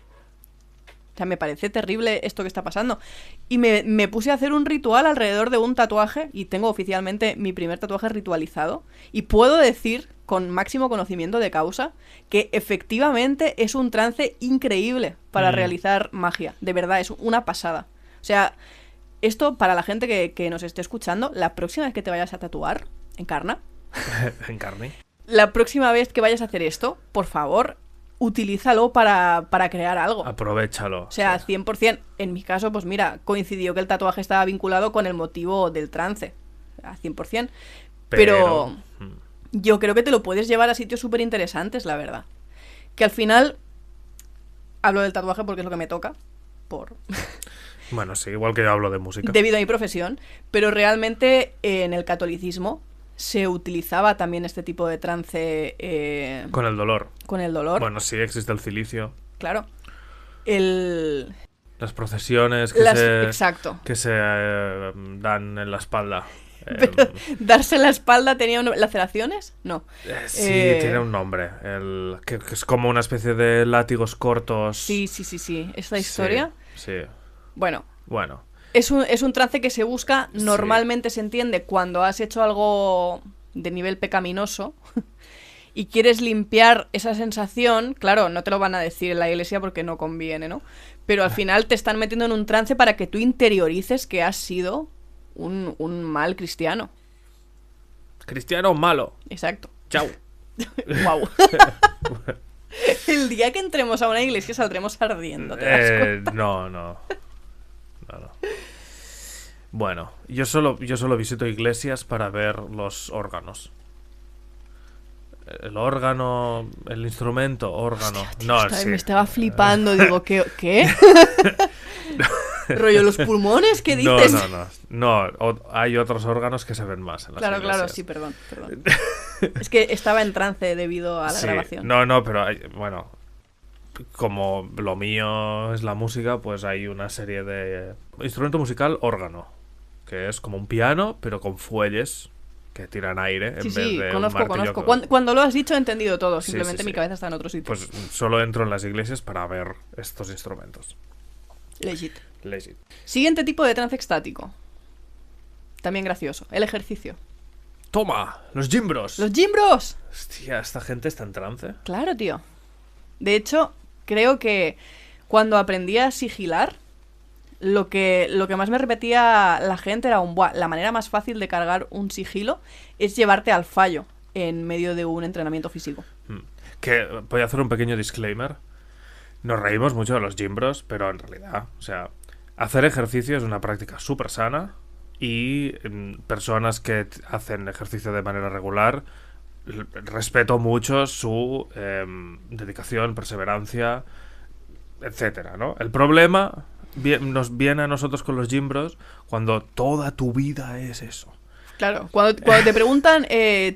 O sea, me parece terrible esto que está pasando. Y me puse a hacer un ritual alrededor de un tatuaje, y tengo oficialmente mi primer tatuaje ritualizado, y puedo decir, con máximo conocimiento de causa, que efectivamente es un trance increíble para realizar magia. De verdad, es una pasada. O sea, esto para la gente que nos esté escuchando, la próxima vez que te vayas a tatuar, encarna. Encarne. La próxima vez que vayas a hacer esto, por favor, utilízalo para crear algo. Aprovechalo. O sea, 100%. En mi caso, pues mira, coincidió que el tatuaje estaba vinculado con el motivo del trance. A 100%. Pero yo creo que te lo puedes llevar a sitios súper interesantes, la verdad. Que al final, hablo del tatuaje porque es lo que me toca. Bueno, sí, igual que yo hablo de música. Debido a mi profesión. Pero realmente en el catolicismo se utilizaba también este tipo de trance... con el dolor. Con el dolor. Bueno, sí, existe el cilicio. Claro. Las procesiones exacto. que se dan en la espalda. Pero, ¿darse en la espalda tenía laceraciones? No. Sí, tiene un nombre. Que es como una especie de látigos cortos. Sí. ¿Esta historia? Sí. Bueno. Es un trance que se busca, normalmente se entiende cuando has hecho algo de nivel pecaminoso y quieres limpiar esa sensación. Claro, no te lo van a decir en la iglesia porque no conviene, ¿no? Pero al final te están metiendo en un trance para que tú interiorices que has sido un mal cristiano. Cristiano malo. Exacto. Chao. Wow. El día que entremos a una iglesia saldremos ardiendo, ¿te das cuenta? No. Bueno, yo solo visito iglesias para ver los órganos. El órgano, el instrumento, órgano. Hostia, tío, No, sí. me estaba flipando, digo, ¿qué? Rollo, los pulmones, ¿qué dices? No, hay otros órganos que se ven más en las Claro, iglesias. sí, perdón. Es que estaba en trance debido a la grabación. No, pero bueno, como lo mío es la música, pues hay una serie de... Instrumento musical, órgano, que es como un piano, pero con fuelles que tiran aire en vez de un martillo. Conozco. Cuando lo has dicho he entendido todo, simplemente Sí. mi cabeza está en otro sitio. Pues solo entro en las iglesias para ver estos instrumentos. Legit. Legit. Siguiente tipo de trance extático. También gracioso. El ejercicio. ¡Toma! ¡Los gimbros! ¡Los gimbros! Hostia, ¿esta gente está en trance? Claro, tío. De hecho, creo que cuando aprendí a sigilar, lo que más me repetía la gente era la manera más fácil de cargar un sigilo es llevarte al fallo en medio de un entrenamiento físico. Que voy a hacer un pequeño disclaimer. Nos reímos mucho de los gimbros, pero en realidad, o sea, hacer ejercicio es una práctica súper sana y personas que hacen ejercicio de manera regular, respeto mucho su dedicación, perseverancia, etcétera, ¿no? El problema nos viene a nosotros con los gimbros cuando toda tu vida es eso. Claro, cuando te preguntan,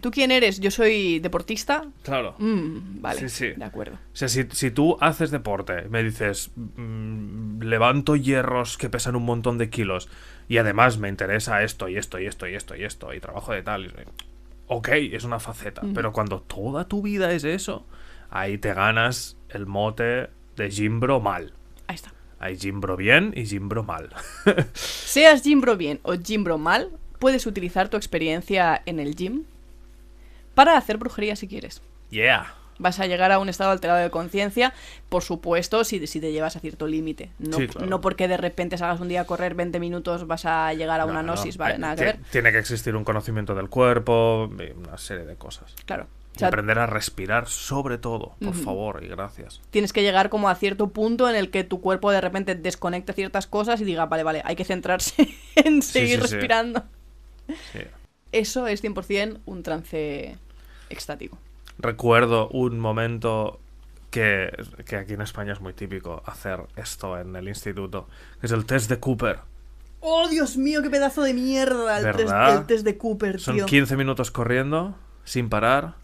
¿tú quién eres? Yo soy deportista. Claro. Vale, Sí. de acuerdo. O sea, si tú haces deporte, me dices, levanto hierros que pesan un montón de kilos y además me interesa esto y trabajo de tal. Ok, es una faceta, pero cuando toda tu vida es eso, ahí te ganas el mote de gimbro mal. Ahí está. Hay gimbro bien y gimbro mal. Seas gimbro bien o gimbro mal, puedes utilizar tu experiencia en el gym para hacer brujería si quieres. Yeah. Vas a llegar a un estado alterado de conciencia, por supuesto, si te llevas a cierto límite. No, Sí, claro. No porque de repente salgas un día a correr 20 minutos vas a llegar a una gnosis, ¿vale? Nada que ver. Tiene que existir un conocimiento del cuerpo, una serie de cosas. Claro. Y aprender a respirar, sobre todo, por favor, y gracias. Tienes que llegar como a cierto punto en el que tu cuerpo de repente desconecte ciertas cosas y diga, vale, hay que centrarse en seguir respirando. Sí. Eso es 100% un trance extático. Recuerdo un momento que aquí en España es muy típico hacer esto en el instituto, que es el test de Cooper. ¡Oh, Dios mío, qué pedazo de mierda! El test de Cooper, tío. Son 15 minutos corriendo, sin parar,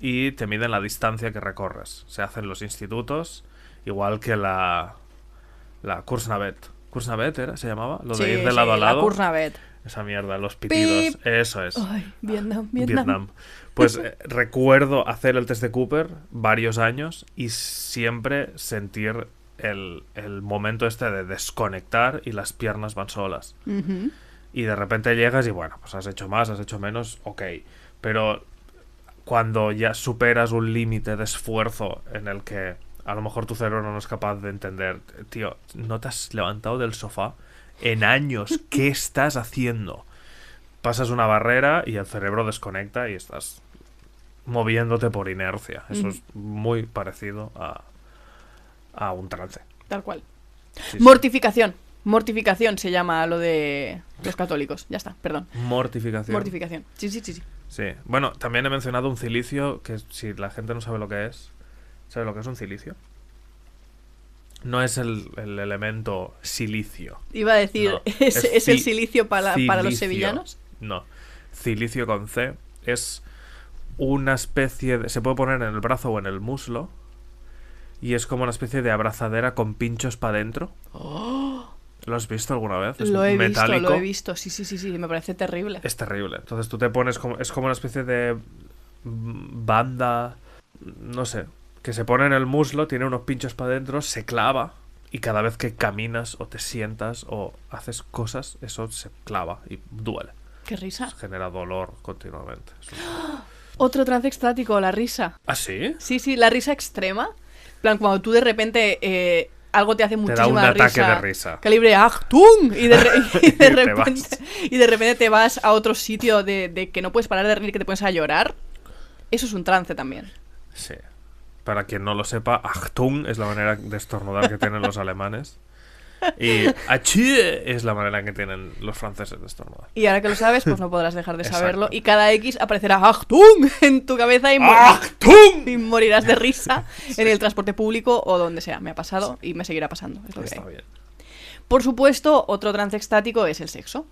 y te miden la distancia que recorres. Se hacen los institutos, igual que la Kursnavet. ¿Kursnavet era? ¿Se llamaba? Lo de ir de lado a lado. La Kursnavet. Esa mierda, los pitidos. ¡Pip! Eso es. Ay, Vietnam. Pues recuerdo hacer el test de Cooper varios años y siempre sentir el momento este de desconectar y las piernas van solas. Uh-huh. Y de repente llegas y bueno, pues has hecho más, has hecho menos, ok. Pero cuando ya superas un límite de esfuerzo en el que a lo mejor tu cerebro no es capaz de entender, tío, no te has levantado del sofá en años, ¿qué estás haciendo? Pasas una barrera y el cerebro desconecta y estás moviéndote por inercia. Eso es muy parecido a un trance. Tal cual. Sí, Mortificación. Mortificación se llama lo de los católicos. Ya está, perdón. Mortificación. Mortificación. Sí. Sí. Bueno, también he mencionado un cilicio, que si la gente no sabe lo que es, ¿sabe lo que es un cilicio? No es el elemento silicio. Iba a decir, No, ¿es el silicio para los cilicio. sevillanos? No. Cilicio con C es una especie de... Se puede poner en el brazo o en el muslo. Y es como una especie de abrazadera con pinchos para adentro. ¡Oh! ¿Lo has visto alguna vez? Es Lo he metálico. visto. Sí. Me parece terrible. Es terrible. Entonces tú te pones como... Es como una especie de banda... No sé. Que se pone en el muslo, tiene unos pinchos para adentro, se clava. Y cada vez que caminas o te sientas o haces cosas, eso se clava y duele. ¡Qué risa! Genera dolor continuamente. Otro trance extático, la risa. ¿Ah, sí? Sí, la risa extrema. En plan, cuando tú de repente algo te hace muchísima Te da un risa. ataque de risa. Calibre Achtung. Y de te repente te vas a otro sitio de que no puedes parar de reír, que te pones a llorar. Eso es un trance también. Sí. Para quien no lo sepa, Achtung es la manera de estornudar que tienen los alemanes. Y Achie es la manera que tienen los franceses de estornudar. Y ahora que lo sabes, pues no podrás dejar de Exacto. saberlo. Y cada X aparecerá Achtung en tu cabeza ¡Achtung! y morirás de risa en el transporte público o donde sea. Me ha pasado y me seguirá pasando. Es lo que Está hay. bien. Por supuesto, otro trance extático es el sexo.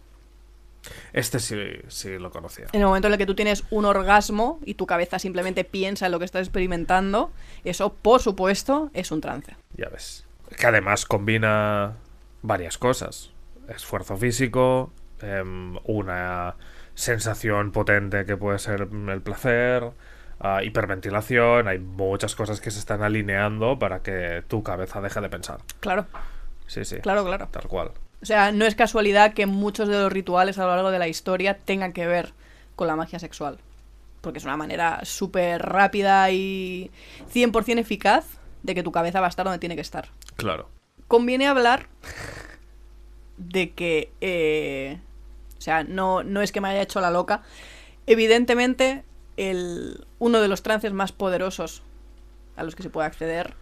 Este sí lo conocía. En el momento en el que tú tienes un orgasmo y tu cabeza simplemente piensa en lo que estás experimentando, eso, por supuesto, es un trance. Ya ves. Que además combina varias cosas. Esfuerzo físico, una sensación potente que puede ser el placer, hiperventilación. Hay muchas cosas que se están alineando para que tu cabeza deje de pensar. Claro, Sí, sí. claro, claro. Tal cual. O sea, no es casualidad que muchos de los rituales a lo largo de la historia tengan que ver con la magia sexual. Porque es una manera súper rápida y 100% eficaz de que tu cabeza va a estar donde tiene que estar. Claro. Conviene hablar de que... o sea, no es que me haya hecho la loca. Evidentemente, uno de los trances más poderosos a los que se puede acceder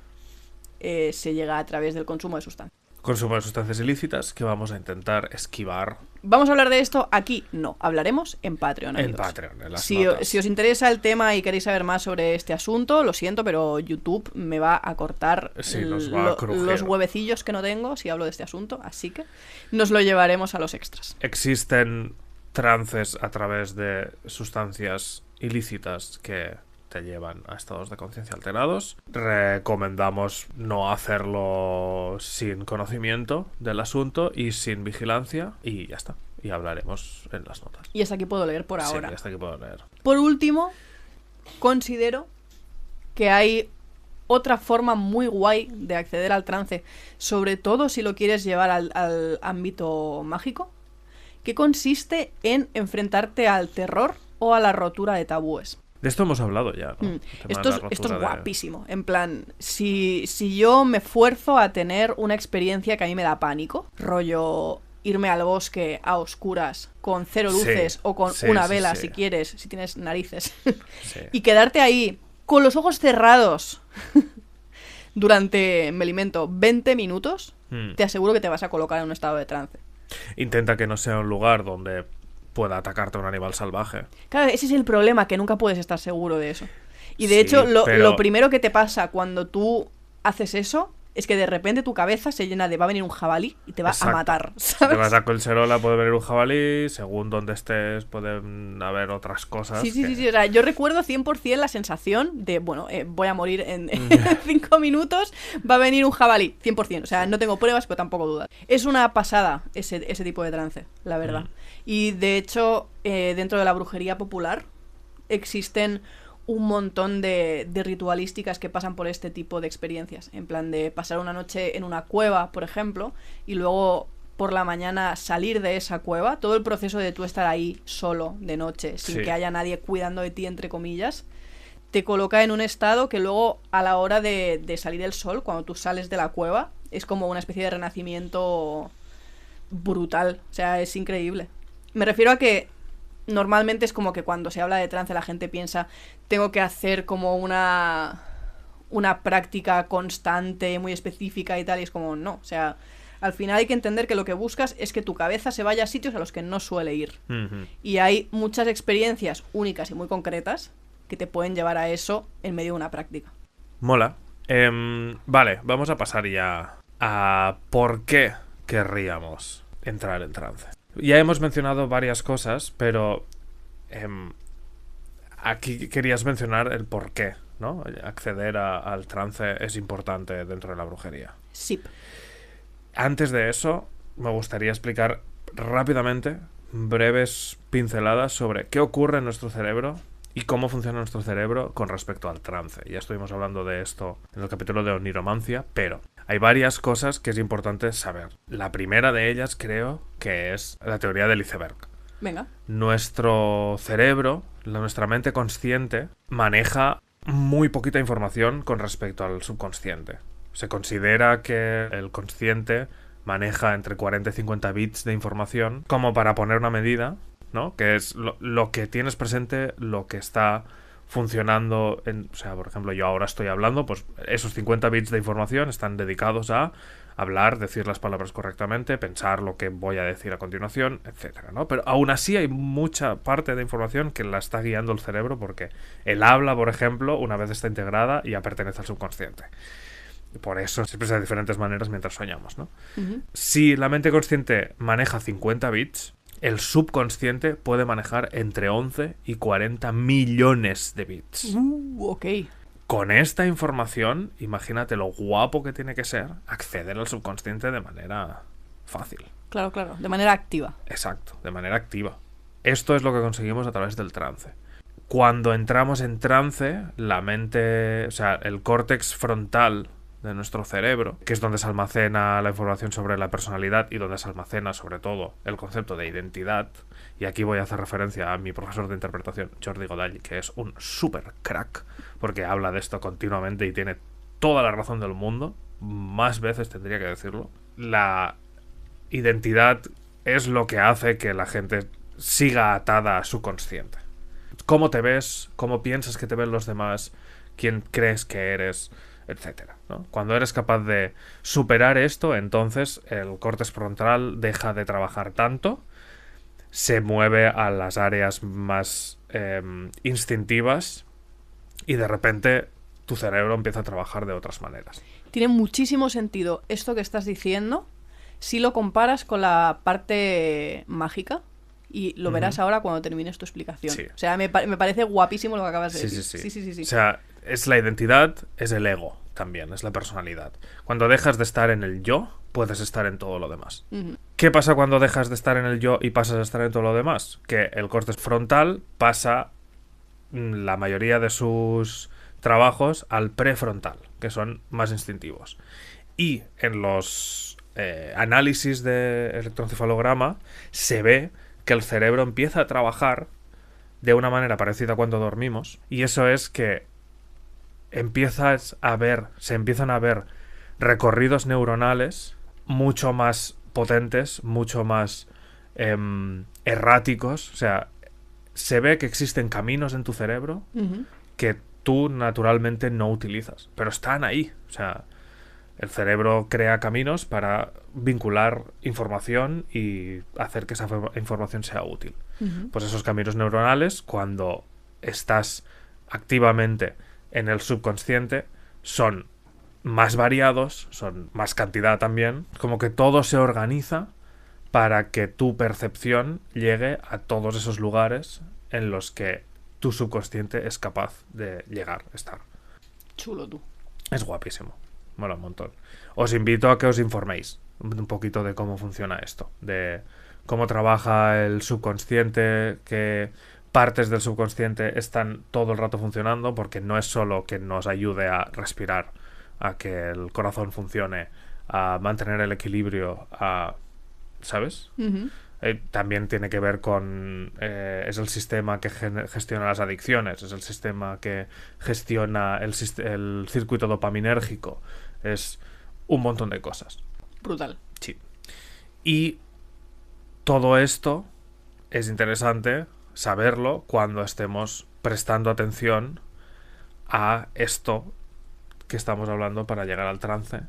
se llega a través del consumo de sustancias. Consumo de sustancias ilícitas que vamos a intentar esquivar ¿Vamos a hablar de esto aquí? No, hablaremos en Patreon, en amigos. Patreon, en las Si notas. os interesa el tema y queréis saber más sobre este asunto, lo siento, pero YouTube me va a cortar Sí, nos va a crujir. los huevecillos que no tengo si hablo de este asunto, así que nos lo llevaremos a los extras. Existen trances a través de sustancias ilícitas que te llevan a estados de conciencia alterados. Recomendamos no hacerlo sin conocimiento del asunto y sin vigilancia, y ya está. Y hablaremos en las notas. Y hasta aquí puedo leer por ahora. Sí, hasta aquí puedo leer. Por último, considero que hay otra forma muy guay de acceder al trance, sobre todo si lo quieres llevar al ámbito mágico, que consiste en enfrentarte al terror o a la rotura de tabúes. De esto hemos hablado ya, ¿no? El tema de Esto la es rotura de- guapísimo. En plan, si yo me esfuerzo a tener una experiencia que a mí me da pánico, rollo irme al bosque a oscuras con cero Sí, luces o con sí, una sí, vela sí. si quieres, si tienes narices, Sí. y quedarte ahí con los ojos cerrados durante, me alimento, 20 minutos, te aseguro que te vas a colocar en un estado de trance. Intenta que no sea un lugar donde pueda atacarte un animal salvaje. Claro, ese es el problema, que nunca puedes estar seguro de eso. Y de Sí, hecho, pero- lo primero que te pasa cuando tú haces eso es que de repente tu cabeza se llena de va a venir un jabalí y te va Exacto. a matar, Si ¿sabes? te vas a Colserola puede venir un jabalí, según donde estés pueden haber otras cosas. Sí, sí, que- sí, sí. O sea, yo recuerdo 100% la sensación de, bueno, voy a morir en 5 minutos, va a venir un jabalí, 100%. O sea, no tengo pruebas, pero tampoco dudas. Es una pasada ese tipo de trance, la verdad. Y de hecho, dentro de la brujería popular existen un montón de ritualísticas que pasan por este tipo de experiencias. En plan de pasar una noche en una cueva, por ejemplo, y luego por la mañana salir de esa cueva. Todo el proceso de tú estar ahí solo de noche, sin Sí. que haya nadie cuidando de ti, entre comillas, te coloca en un estado que luego a la hora de salir el sol, cuando tú sales de la cueva, es como una especie de renacimiento brutal. O sea, es increíble. Me refiero a que normalmente es como que cuando se habla de trance la gente piensa tengo que hacer como una práctica constante, muy específica y tal, y es como no, o sea, al final hay que entender que lo que buscas es que tu cabeza se vaya a sitios a los que no suele ir. Ujú. Y hay muchas experiencias únicas y muy concretas que te pueden llevar a eso en medio de una práctica. Mola. Vale, vamos a pasar ya a por qué querríamos entrar en trance. Ya hemos mencionado varias cosas, pero aquí querías mencionar el por qué, ¿no? Acceder al trance es importante dentro de la brujería. Sí. Antes de eso, me gustaría explicar rápidamente, breves pinceladas sobre qué ocurre en nuestro cerebro y cómo funciona nuestro cerebro con respecto al trance. Ya estuvimos hablando de esto en el capítulo de oniromancia, pero hay varias cosas que es importante saber. La primera de ellas creo que es la teoría del iceberg. Venga. Nuestro cerebro, nuestra mente consciente, maneja muy poquita información con respecto al subconsciente. Se considera que el consciente maneja entre 40 y 50 bits de información como para poner una medida, ¿no? Que es lo que tienes presente, lo que está funcionando, o sea, por ejemplo, yo ahora estoy hablando, pues esos 50 bits de información están dedicados a hablar, decir las palabras correctamente, pensar lo que voy a decir a continuación, etcétera, ¿no? Pero aún así hay mucha parte de información que la está guiando el cerebro, porque el habla, por ejemplo, una vez está integrada, ya pertenece al subconsciente. Por eso se expresa de diferentes maneras mientras soñamos, ¿no? Si la mente consciente maneja 50 bits, el subconsciente puede manejar entre 11 y 40 millones de bits. Ok. Con esta información, imagínate lo guapo que tiene que ser acceder al subconsciente de manera fácil. Claro, de manera activa. Exacto, de manera activa. Esto es lo que conseguimos a través del trance. Cuando entramos en trance, la mente, o sea, el córtex frontal de nuestro cerebro, que es donde se almacena la información sobre la personalidad y donde se almacena sobre todo el concepto de identidad, y aquí voy a hacer referencia a mi profesor de interpretación, Jordi Godall, que es un súper crack, porque habla de esto continuamente y tiene toda la razón del mundo, más veces tendría que decirlo. La identidad es lo que hace que la gente siga atada a su consciente. Cómo te ves, cómo piensas que te ven los demás, quién crees que eres, etcétera, ¿no? Cuando eres capaz de superar esto, entonces el córtex frontal deja de trabajar tanto, se mueve a las áreas más instintivas y de repente tu cerebro empieza a trabajar de otras maneras. Tiene muchísimo sentido esto que estás diciendo si lo comparas con la parte mágica. Y lo verás ahora cuando termines tu explicación. Sí. O sea, me parece guapísimo lo que acabas de decir. Sí. O sea, es la identidad, es el ego también, es la personalidad. Cuando dejas de estar en el yo, puedes estar en todo lo demás. ¿Qué pasa cuando dejas de estar en el yo y pasas a estar en todo lo demás? Que el córtex frontal pasa la mayoría de sus trabajos al prefrontal, que son más instintivos. Y en los análisis de electroencefalograma se ve que el cerebro empieza a trabajar de una manera parecida a cuando dormimos, y eso es que se empiezan a ver recorridos neuronales mucho más potentes, mucho más erráticos. O sea, se ve que existen caminos en tu cerebro que tú naturalmente no utilizas, pero están ahí. O sea, el cerebro crea caminos para vincular información y hacer que esa información sea útil. Pues esos caminos neuronales, cuando estás activamente en el subconsciente, son más variados, son más cantidad también, como que todo se organiza para que tu percepción llegue a todos esos lugares en los que tu subconsciente es capaz de llegar a estar. Chulo tú. Es guapísimo. Mola un montón. Os invito a que os informéis un poquito de cómo funciona esto, de cómo trabaja el subconsciente, qué partes del subconsciente están todo el rato funcionando, porque no es solo que nos ayude a respirar, a que el corazón funcione, a mantener el equilibrio, ¿sabes? También tiene que ver con... es el sistema que gestiona las adicciones, es el sistema que gestiona el circuito dopaminérgico, es un montón de cosas. Brutal. Sí. Y todo esto es interesante saberlo cuando estemos prestando atención a esto que estamos hablando para llegar al trance.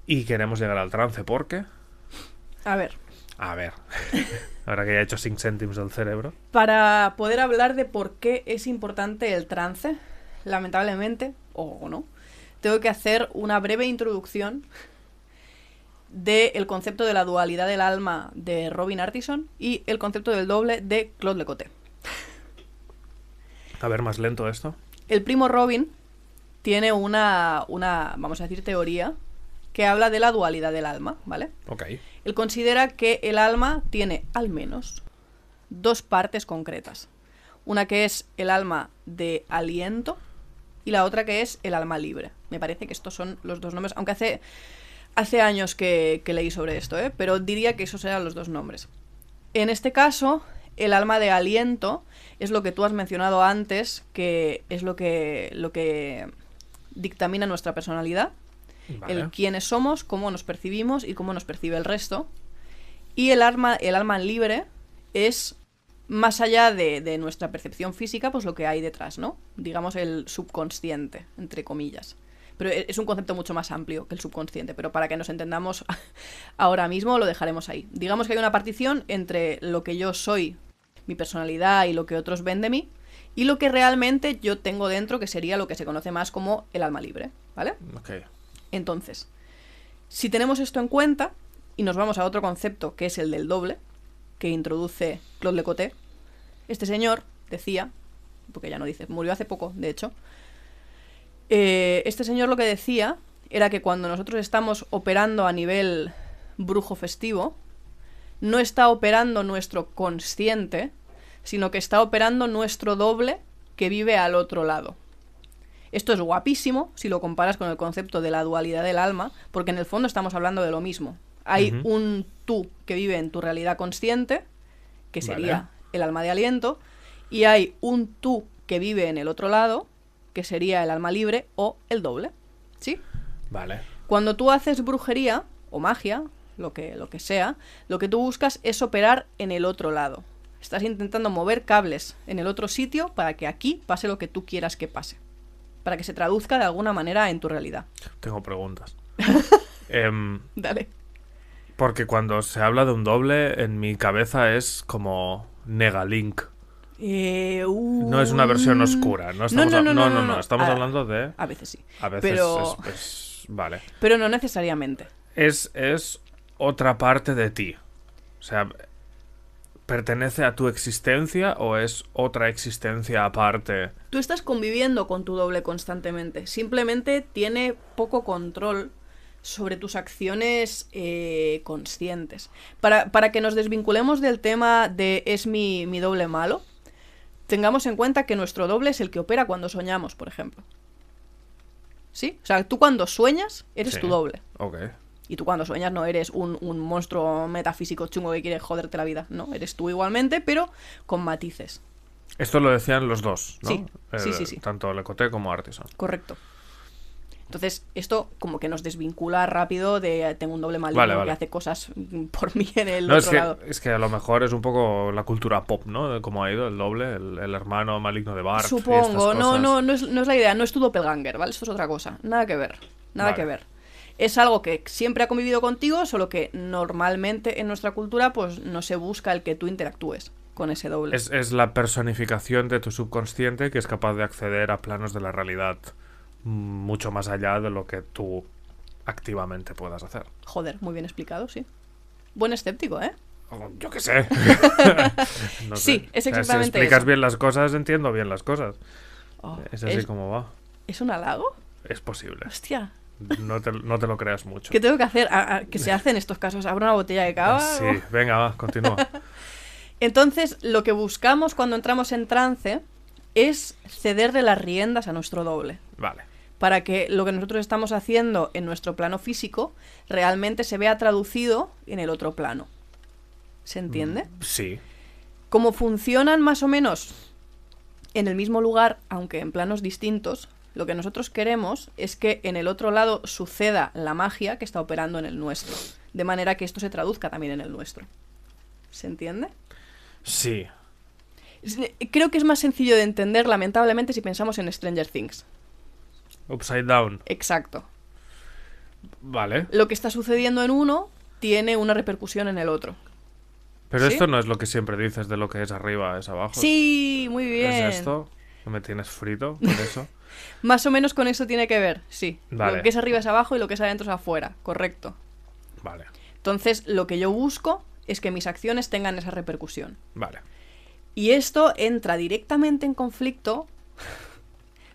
Y queremos llegar al trance, ¿por qué? A ver. Ahora que ya he hecho 5 céntimos del cerebro. Para poder hablar de por qué es importante el trance, lamentablemente, o no, tengo que hacer una breve introducción del concepto de la dualidad del alma de Robin Artison y el concepto del doble de Claude Lecoté. A ver, más lento esto. El primo Robin tiene una, vamos a decir, teoría que habla de la dualidad del alma, ¿vale? Ok. Él considera que el alma tiene al menos 2 partes concretas. Una que es el alma de aliento y la otra que es el alma libre. Me parece que estos son los 2 nombres, aunque hace años que leí sobre esto, pero diría que esos eran los 2 nombres. En este caso, el alma de aliento es lo que tú has mencionado antes, que es lo que dictamina nuestra personalidad. Vale. El quiénes somos, cómo nos percibimos y cómo nos percibe el resto. Y el alma libre es más allá de nuestra percepción física, pues lo que hay detrás, ¿no? Digamos el subconsciente, entre comillas. Pero es un concepto mucho más amplio que el subconsciente, pero para que nos entendamos ahora mismo lo dejaremos ahí. Digamos que hay una partición entre lo que yo soy, mi personalidad y lo que otros ven de mí, y lo que realmente yo tengo dentro, que sería lo que se conoce más como el alma libre, ¿vale? Ok. Entonces, si tenemos esto en cuenta y nos vamos a otro concepto que es el del doble, que introduce Claude Lecoté, este señor decía, porque ya no dice, murió hace poco, de hecho, este señor lo que decía era que cuando nosotros estamos operando a nivel brujo festivo, no está operando nuestro consciente, sino que está operando nuestro doble que vive al otro lado. Esto es guapísimo si lo comparas con el concepto de la dualidad del alma, porque en el fondo estamos hablando de lo mismo. Hay un tú que vive en tu realidad consciente, que sería el alma de aliento, y hay un tú que vive en el otro lado, que sería el alma libre o el doble. ¿Sí? Vale. Cuando tú haces brujería o magia, lo que sea, lo que tú buscas es operar en el otro lado. Estás intentando mover cables en el otro sitio para que aquí pase lo que tú quieras que pase. Para que se traduzca de alguna manera en tu realidad. Tengo preguntas. Dale. Porque cuando se habla de un doble, en mi cabeza es como Negalink. No es una versión oscura. No, estamos hablando de... A veces sí. A veces pero... vale. Pero no necesariamente. Es otra parte de ti. O sea, ¿pertenece a tu existencia o es otra existencia aparte? Tú estás conviviendo con tu doble constantemente. Simplemente tiene poco control sobre tus acciones conscientes. Para que nos desvinculemos del tema de ¿es mi doble malo? Tengamos en cuenta que nuestro doble es el que opera cuando soñamos, por ejemplo. ¿Sí? O sea, tú cuando sueñas eres tu doble. Ok. Y tú cuando sueñas no eres un monstruo metafísico chungo que quiere joderte la vida. No, eres tú igualmente, pero con matices. Esto lo decían los dos, ¿no? Sí. Tanto Lecoté como Artisan. Correcto. Entonces, esto como que nos desvincula rápido de tengo un doble maligno que hace cosas por mí en el otro lado. Es que a lo mejor es un poco la cultura pop, ¿no? De cómo ha ido el doble, el hermano maligno de Bart. Supongo, no es la idea, no es tu doppelganger, ¿vale? Esto es otra cosa, nada que ver, que ver. Es algo que siempre ha convivido contigo, solo que normalmente en nuestra cultura pues no se busca el que tú interactúes con ese doble. Es la personificación de tu subconsciente que es capaz de acceder a planos de la realidad mucho más allá de lo que tú activamente puedas hacer. Joder, muy bien explicado, sí. Buen escéptico, ¿eh? Yo qué sé. No sé. Sí, es exactamente si explicas eso. bien las cosas, entiendo bien las cosas. Es así como va. ¿Es un halago? Es posible. Hostia. No te lo creas mucho. ¿Qué tengo que hacer? ¿Qué se hace en estos casos? ¿Abro una botella de cava? Sí, venga, va, continúa. Entonces, lo que buscamos cuando entramos en trance es cederle las riendas a nuestro doble. Vale. Para que lo que nosotros estamos haciendo en nuestro plano físico realmente se vea traducido en el otro plano. ¿Se entiende? Sí. Como funcionan más o menos en el mismo lugar, aunque en planos distintos, lo que nosotros queremos es que en el otro lado suceda la magia que está operando en el nuestro. De manera que esto se traduzca también en el nuestro. ¿Se entiende? Sí. Creo que es más sencillo de entender, lamentablemente, si pensamos en Stranger Things. Upside down. Exacto. Vale. Lo que está sucediendo en uno tiene una repercusión en el otro. Pero ¿Sí? esto no es lo que siempre dices de lo que es arriba es abajo. Sí, muy bien. ¿Es esto? ¿No me tienes frito con eso? Más o menos con eso tiene que ver, sí. Vale. Lo que es arriba es abajo y lo que es adentro es afuera, correcto. Vale. Entonces, lo que yo busco es que mis acciones tengan esa repercusión. Vale. Y esto entra directamente en conflicto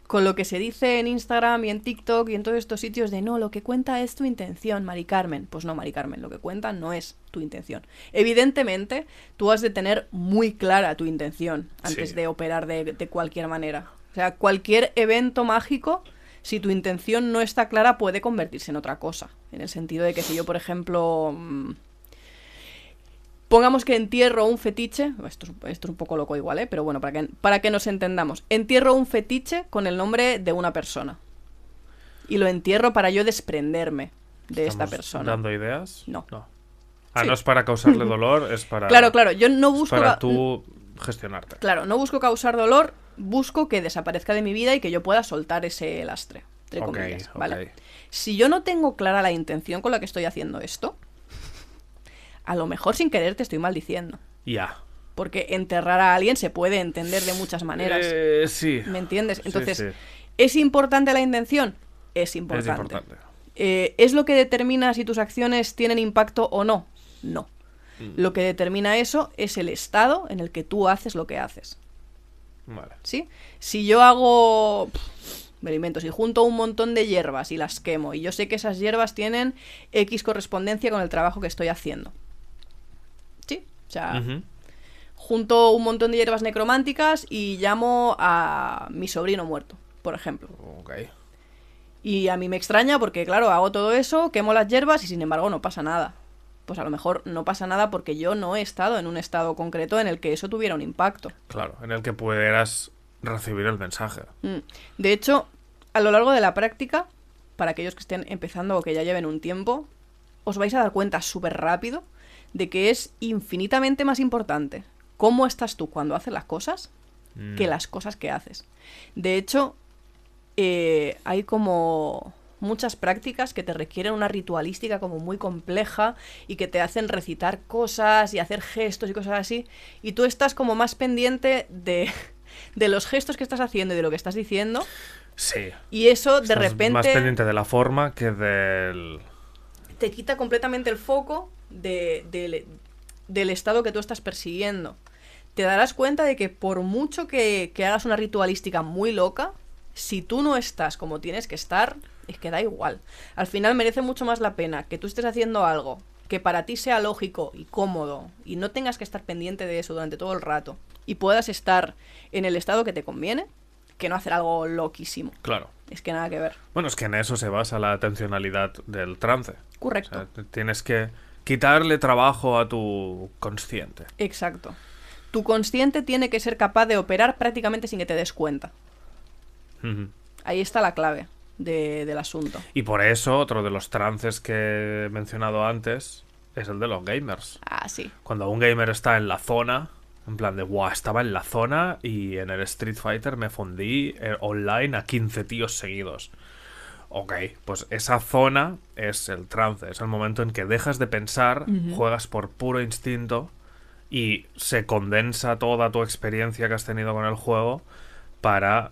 con lo que se dice en Instagram y en TikTok y en todos estos sitios de no, lo que cuenta es tu intención, Mari Carmen. Pues no, Mari Carmen, lo que cuenta no es tu intención. Evidentemente, tú has de tener muy clara tu intención antes de operar de cualquier manera. O sea, cualquier evento mágico, si tu intención no está clara, puede convertirse en otra cosa. En el sentido de que si yo, por ejemplo... Pongamos que entierro un fetiche, esto es un poco loco igual, pero bueno, para que nos entendamos. Entierro un fetiche con el nombre de una persona. Y lo entierro para yo desprenderme de esta persona. ¿Dando ideas? No. No es para causarle dolor, es para... Claro, yo no busco... para tú gestionarte. Claro, no busco causar dolor, busco que desaparezca de mi vida y que yo pueda soltar ese lastre, entre comillas, ¿vale? Si yo no tengo clara la intención con la que estoy haciendo esto, a lo mejor sin querer te estoy maldiciendo. Ya. Porque enterrar a alguien se puede entender de muchas maneras. Sí. ¿Me entiendes? Entonces, Sí. ¿es importante la intención? Es importante. Es importante. ¿Es lo que determina si tus acciones tienen impacto o no? No. Lo que determina eso es el estado en el que tú haces lo que haces. Vale. ¿Sí? Si yo hago... me lo invento, si junto un montón de hierbas y las quemo, y yo sé que esas hierbas tienen X correspondencia con el trabajo que estoy haciendo. ¿Sí? O sea... junto un montón de hierbas necrománticas y llamo a mi sobrino muerto, por ejemplo. Ok. Y a mí me extraña porque, claro, hago todo eso, quemo las hierbas y sin embargo no pasa nada. Pues a lo mejor no pasa nada porque yo no he estado en un estado concreto en el que eso tuviera un impacto. Claro, en el que pudieras recibir el mensaje. De hecho, a lo largo de la práctica, para aquellos que estén empezando o que ya lleven un tiempo, os vais a dar cuenta súper rápido de que es infinitamente más importante cómo estás tú cuando haces las cosas que las cosas que haces. De hecho, hay como muchas prácticas que te requieren una ritualística como muy compleja y que te hacen recitar cosas y hacer gestos y cosas así, y tú estás como más pendiente de los gestos que estás haciendo y de lo que estás diciendo. Sí. Y eso de Estás repente... más pendiente de la forma que del... te quita completamente el foco del estado que tú estás persiguiendo. Te darás cuenta de que por mucho que hagas una ritualística muy loca, si tú no estás como tienes que estar, es que da igual. Al final merece mucho más la pena que tú estés haciendo algo que para ti sea lógico y cómodo y no tengas que estar pendiente de eso durante todo el rato y puedas estar en el estado que te conviene, que no hacer algo loquísimo. Claro. Es que nada que ver. Bueno, es que en eso se basa la atencionalidad del trance. Correcto. O sea, tienes que quitarle trabajo a tu consciente. Exacto. Tu consciente tiene que ser capaz de operar prácticamente sin que te des cuenta. Ahí está la clave del asunto. Y por eso, otro de los trances que he mencionado antes es el de los gamers. Ah, sí. Cuando un gamer está en la zona, en plan de, wow, estaba en la zona y en el Street Fighter me fundí online a 15 tíos seguidos. Ok, pues esa zona es el trance, es el momento en que dejas de pensar, juegas por puro instinto y se condensa toda tu experiencia que has tenido con el juego para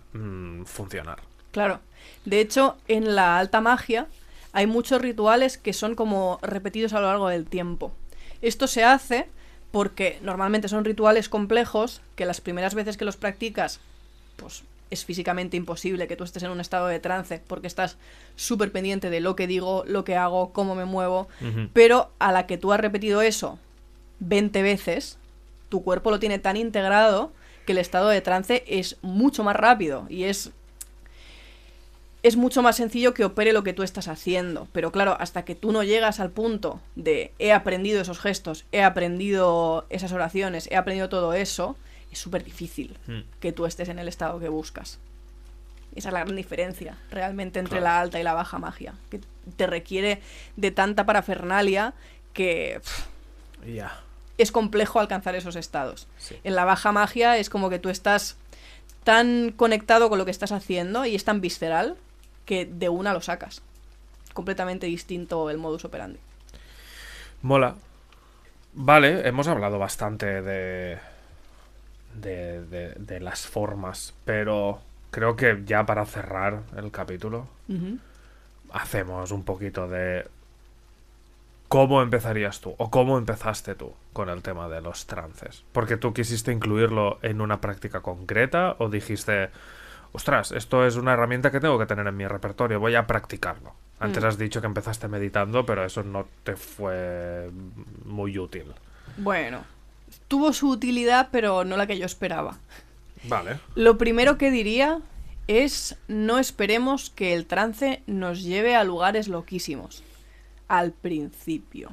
funcionar. Claro. De hecho, en la alta magia hay muchos rituales que son como repetidos a lo largo del tiempo. Esto se hace porque normalmente son rituales complejos que las primeras veces que los practicas, pues es físicamente imposible que tú estés en un estado de trance porque estás súper pendiente de lo que digo, lo que hago, cómo me muevo, pero a la que tú has repetido eso 20 veces, tu cuerpo lo tiene tan integrado que el estado de trance es mucho más rápido y es mucho más sencillo que opere lo que tú estás haciendo. Pero claro, hasta que tú no llegas al punto de he aprendido esos gestos, he aprendido esas oraciones, he aprendido todo eso, es súper difícil que tú estés en el estado que buscas. Esa es la gran diferencia realmente entre la alta y la baja magia, que te requiere de tanta parafernalia que es complejo alcanzar esos estados. Sí. En la baja magia es como que tú estás tan conectado con lo que estás haciendo y es tan visceral que de una lo sacas. Completamente distinto el modus operandi. Mola. Vale, hemos hablado bastante de las formas, pero creo que ya para cerrar el capítulo hacemos un poquito de cómo empezarías tú o cómo empezaste tú con el tema de los trances. Porque tú quisiste incluirlo en una práctica concreta o dijiste, ostras, esto es una herramienta que tengo que tener en mi repertorio, voy a practicarlo. Antes has dicho que empezaste meditando, pero eso no te fue muy útil. Bueno, tuvo su utilidad, pero no la que yo esperaba. Vale. Lo primero que diría es no esperemos que el trance nos lleve a lugares loquísimos. Al principio.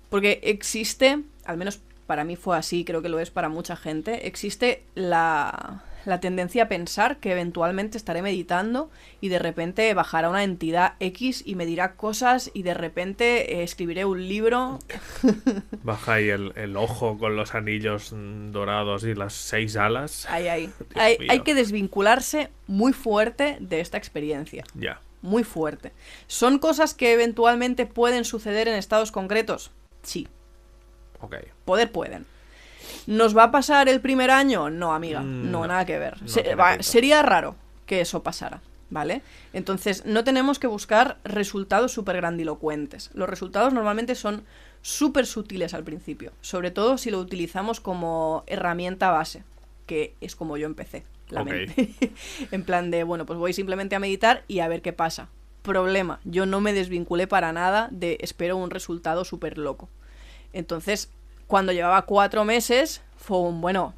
Porque existe, al menos para mí fue así, creo que lo es para mucha gente, existe la la tendencia a pensar que eventualmente estaré meditando y de repente bajará una entidad X y me dirá cosas y de repente escribiré un libro. Baja ahí el ojo con los anillos dorados y las 6 alas. Hay que desvincularse muy fuerte de esta experiencia. Ya. Muy fuerte. ¿Son cosas que eventualmente pueden suceder en estados concretos? Sí. Ok. Pueden. ¿Nos va a pasar el primer año? No, amiga. No, nada que ver. Sería raro que eso pasara, ¿vale? Entonces, no tenemos que buscar resultados súper grandilocuentes. Los resultados normalmente son súper sutiles al principio. Sobre todo si lo utilizamos como herramienta base, que es como yo empecé. La mente. En plan de, bueno, pues voy simplemente a meditar y a ver qué pasa. Problema, yo no me desvinculé para nada de espero un resultado súper loco. Entonces, cuando llevaba 4 meses, fue un, bueno,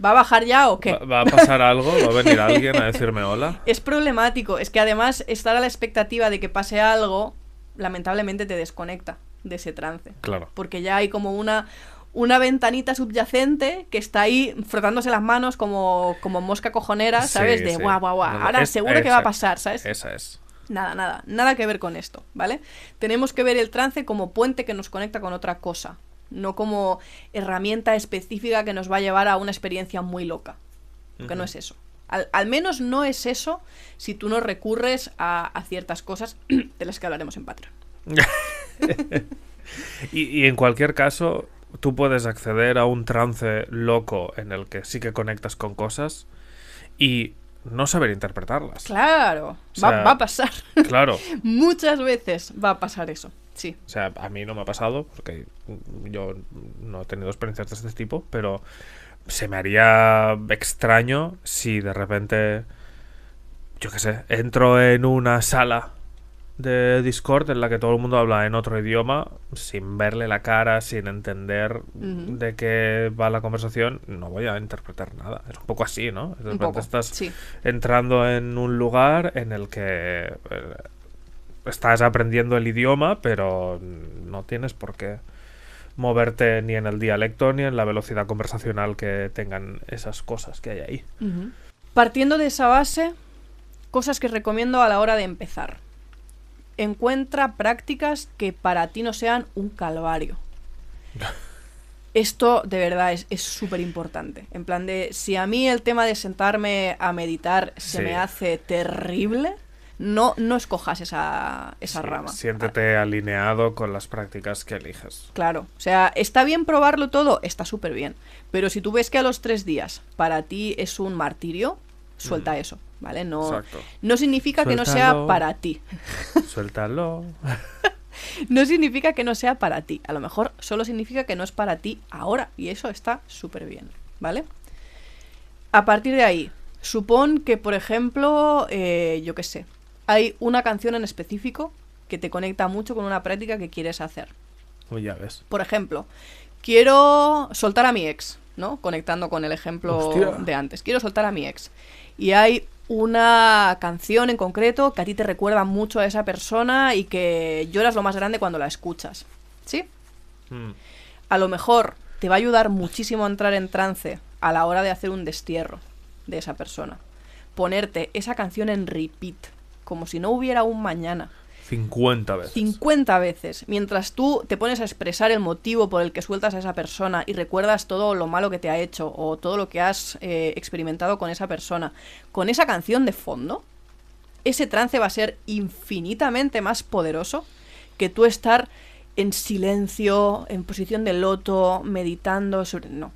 ¿va a bajar ya o qué? ¿Va a pasar algo? ¿Va a venir alguien a decirme hola? Es problemático, es que además estar a la expectativa de que pase algo, lamentablemente te desconecta de ese trance. Claro. Porque ya hay como una ventanita subyacente que está ahí frotándose las manos como mosca cojonera, ¿sabes? Sí, de sí. guau. Ahora seguro que va a pasar, ¿sabes? Esa es. Nada que ver con esto, ¿vale? Tenemos que ver el trance como puente que nos conecta con otra cosa, no como herramienta específica que nos va a llevar a una experiencia muy loca, porque no es eso. Al menos no es eso si tú no recurres a ciertas cosas de las que hablaremos en Patreon. y en cualquier caso, tú puedes acceder a un trance loco en el que sí que conectas con cosas y no saber interpretarlas. Claro, O sea, va a pasar. Claro. Muchas veces va a pasar eso, sí. O sea, a mí no me ha pasado, porque yo no he tenido experiencias de este tipo, pero se me haría extraño si de repente, yo qué sé, entro en una sala de Discord en la que todo el mundo habla en otro idioma, sin verle la cara, sin entender de qué va la conversación, no voy a interpretar nada. Es un poco así, ¿no? De repente estás entrando en un lugar en el que estás aprendiendo el idioma, pero no tienes por qué moverte ni en el dialecto ni en la velocidad conversacional que tengan esas cosas que hay ahí. Partiendo de esa base, cosas que recomiendo a la hora de empezar. Encuentra prácticas que para ti no sean un calvario. Esto de verdad es súper importante. En plan de, si a mí el tema de sentarme a meditar se me hace terrible, no escojas esa rama. Siéntete alineado con las prácticas que eliges. Claro, o sea, ¿está bien probarlo todo? Está súper bien. Pero si tú ves que a los 3 días para ti es un martirio, suelta eso, ¿vale? No significa que no sea para ti. Suéltalo. No significa que no sea para ti. A lo mejor solo significa que no es para ti ahora. Y eso está súper bien, ¿vale? A partir de ahí, supón que, por ejemplo, yo qué sé, hay una canción en específico que te conecta mucho con una práctica que quieres hacer. Pues ya ves. Por ejemplo, quiero soltar a mi ex, ¿no? Conectando con el ejemplo de antes. Quiero soltar a mi ex. Y hay una canción en concreto que a ti te recuerda mucho a esa persona y que lloras lo más grande cuando la escuchas. ¿Sí? A lo mejor te va a ayudar muchísimo a entrar en trance a la hora de hacer un destierro de esa persona. Ponerte esa canción en repeat, como si no hubiera un mañana. 50 veces. 50 veces. Mientras tú te pones a expresar el motivo por el que sueltas a esa persona y recuerdas todo lo malo que te ha hecho o todo lo que has experimentado con esa persona, con esa canción de fondo, ese trance va a ser infinitamente más poderoso que tú estar en silencio, en posición de loto, meditando sobre... No,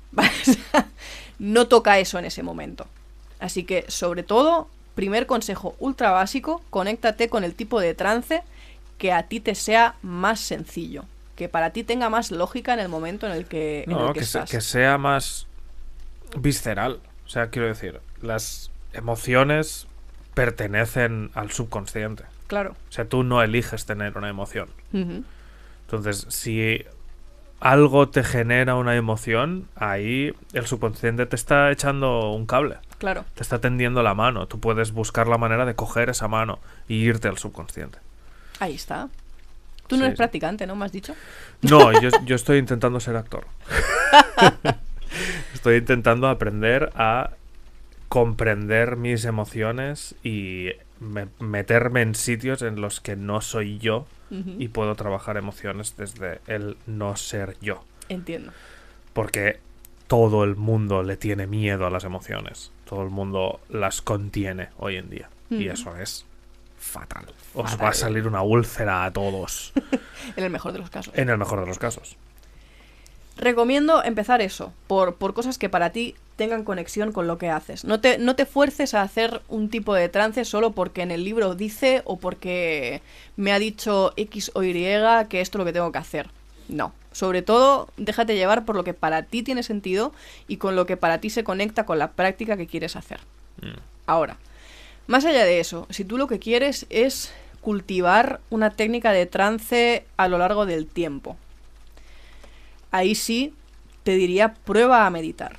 no toca eso en ese momento. Así que, sobre todo, primer consejo ultra básico, conéctate con el tipo de trance que a ti te sea más sencillo, que para ti tenga más lógica en el momento en el que estás. Que sea más visceral. O sea, quiero decir, las emociones pertenecen al subconsciente. Claro. O sea, tú no eliges tener una emoción. Entonces, si algo te genera una emoción, ahí el subconsciente te está echando un cable. Claro. Te está tendiendo la mano. Tú puedes buscar la manera de coger esa mano y irte al subconsciente. Ahí está. Tú no eres practicante, ¿no? ¿Me has dicho? No, yo estoy intentando ser actor. Estoy intentando aprender a comprender mis emociones y meterme en sitios en los que no soy yo y puedo trabajar emociones desde el no ser yo. Entiendo. Porque todo el mundo le tiene miedo a las emociones. Todo el mundo las contiene hoy en día. Y eso es fatal. Os va a salir una úlcera a todos. En el mejor de los casos. En el mejor de los casos. Recomiendo empezar eso, por cosas que para ti tengan conexión con lo que haces. No te fuerces a hacer un tipo de trance solo porque en el libro dice o porque me ha dicho X o Y que esto es lo que tengo que hacer. No. Sobre todo, déjate llevar por lo que para ti tiene sentido y con lo que para ti se conecta con la práctica que quieres hacer. Ahora, más allá de eso, si tú lo que quieres es cultivar una técnica de trance a lo largo del tiempo, ahí sí te diría prueba a meditar.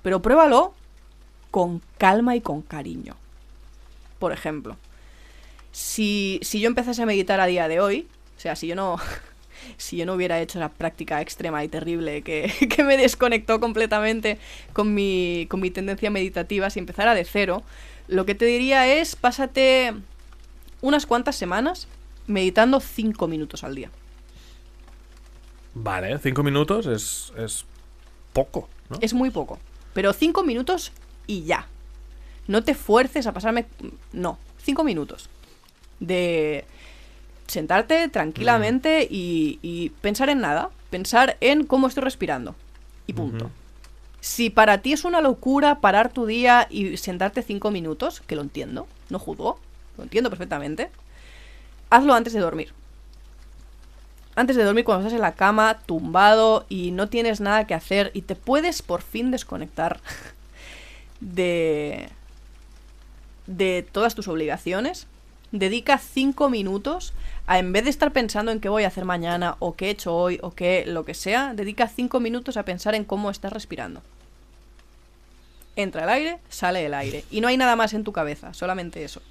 Pero pruébalo con calma y con cariño. Por ejemplo, si yo empezase a meditar a día de hoy, o sea, si yo no hubiera hecho la práctica extrema y terrible que me desconectó completamente con mi tendencia meditativa, si empezara de cero, lo que te diría es pásate unas cuantas semanas meditando 5 minutos al día. Vale, 5 minutos es poco, ¿no? Es muy poco. Pero 5 minutos y ya. No te fuerces a pasarme... No, 5 minutos. De sentarte tranquilamente y pensar en nada. Pensar en cómo estoy respirando. Y punto. Si para ti es una locura parar tu día y sentarte 5 minutos, que lo entiendo, no juzgo, lo entiendo perfectamente, hazlo antes de dormir. Antes de dormir, cuando estás en la cama, tumbado y no tienes nada que hacer y te puedes por fin desconectar de todas tus obligaciones, dedica 5 minutos a, en vez de estar pensando en qué voy a hacer mañana o qué he hecho hoy o qué lo que sea, dedica 5 minutos a pensar en cómo estás respirando. Entra el aire, sale el aire y no hay nada más en tu cabeza, solamente eso.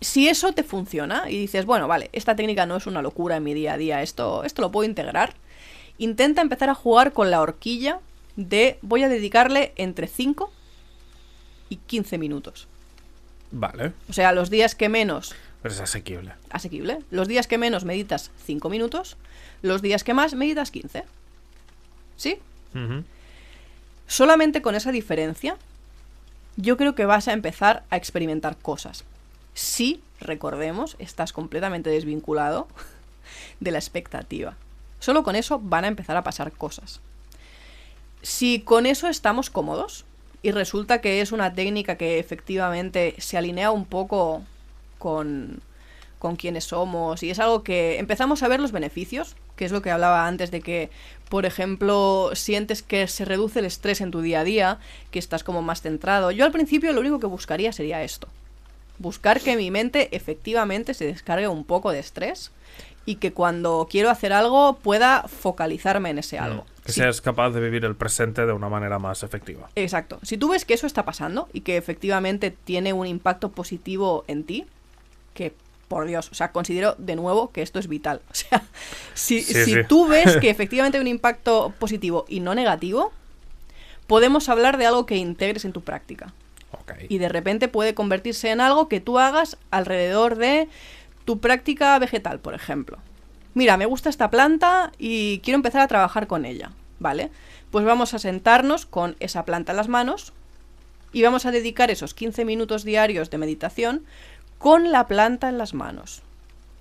Si eso te funciona y dices, bueno, vale, esta técnica no es una locura en mi día a día, esto lo puedo integrar, intenta empezar a jugar con la horquilla de voy a dedicarle entre 5 y 15 minutos. Vale. O sea, los días que menos... Pero es asequible. Asequible. Los días que menos meditas 5 minutos, los días que más meditas 15. ¿Sí? Solamente con esa diferencia, yo creo que vas a empezar a experimentar cosas. Si, recordemos, estás completamente desvinculado de la expectativa. Solo con eso van a empezar a pasar cosas. Si con eso estamos cómodos y resulta que es una técnica que efectivamente se alinea un poco con quienes somos y es algo que empezamos a ver los beneficios, que es lo que hablaba antes de que, por ejemplo, sientes que se reduce el estrés en tu día a día, que estás como más centrado. Yo al principio lo único que buscaría sería esto. Buscar que mi mente efectivamente se descargue un poco de estrés y que cuando quiero hacer algo pueda focalizarme en ese algo. Que seas capaz de vivir el presente de una manera más efectiva. Exacto. Si tú ves que eso está pasando y que efectivamente tiene un impacto positivo en ti, que por Dios, o sea, considero de nuevo que esto es vital. O sea, si tú ves que efectivamente hay un impacto positivo y no negativo, podemos hablar de algo que integres en tu práctica. Okay. Y de repente puede convertirse en algo que tú hagas alrededor de tu práctica vegetal, por ejemplo. Mira, me gusta esta planta y quiero empezar a trabajar con ella, ¿vale? Pues vamos a sentarnos con esa planta en las manos y vamos a dedicar esos 15 minutos diarios de meditación con la planta en las manos.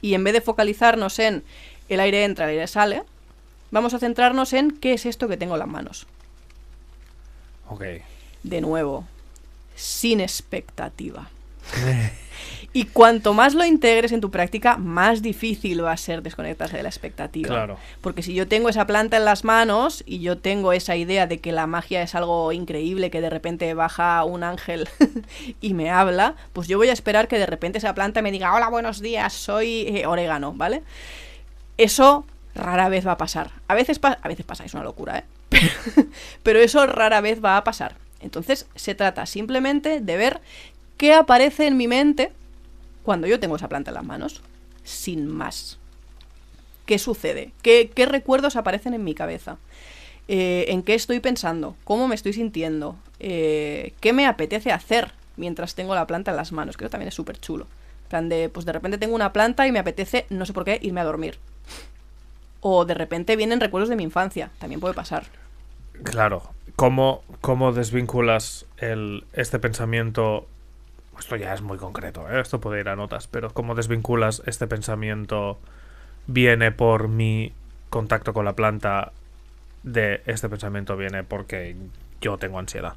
Y en vez de focalizarnos en el aire entra, el aire sale, vamos a centrarnos en qué es esto que tengo en las manos. Ok. De nuevo, sin expectativa. Y cuanto más lo integres en tu práctica, más difícil va a ser desconectarse de la expectativa. Claro. Porque si yo tengo esa planta en las manos y yo tengo esa idea de que la magia es algo increíble, que de repente baja un ángel y me habla, pues yo voy a esperar que de repente esa planta me diga, hola, buenos días, soy orégano, ¿vale? Eso rara vez va a pasar. A veces pasa, es una locura, ¿eh? Pero eso rara vez va a pasar. Entonces se trata simplemente de ver qué aparece en mi mente cuando yo tengo esa planta en las manos, sin más. ¿Qué sucede? ¿Qué recuerdos aparecen en mi cabeza? en qué estoy pensando, cómo me estoy sintiendo, qué me apetece hacer mientras tengo la planta en las manos. Creo que también es súper chulo. En plan de, pues de repente tengo una planta y me apetece, no sé por qué, irme a dormir. O de repente vienen recuerdos de mi infancia. También puede pasar. Claro. ¿Cómo desvinculas este pensamiento? Esto ya es muy concreto, ¿eh? Esto puede ir a notas, pero ¿cómo desvinculas este pensamiento viene por mi contacto con la planta de este pensamiento viene porque yo tengo ansiedad?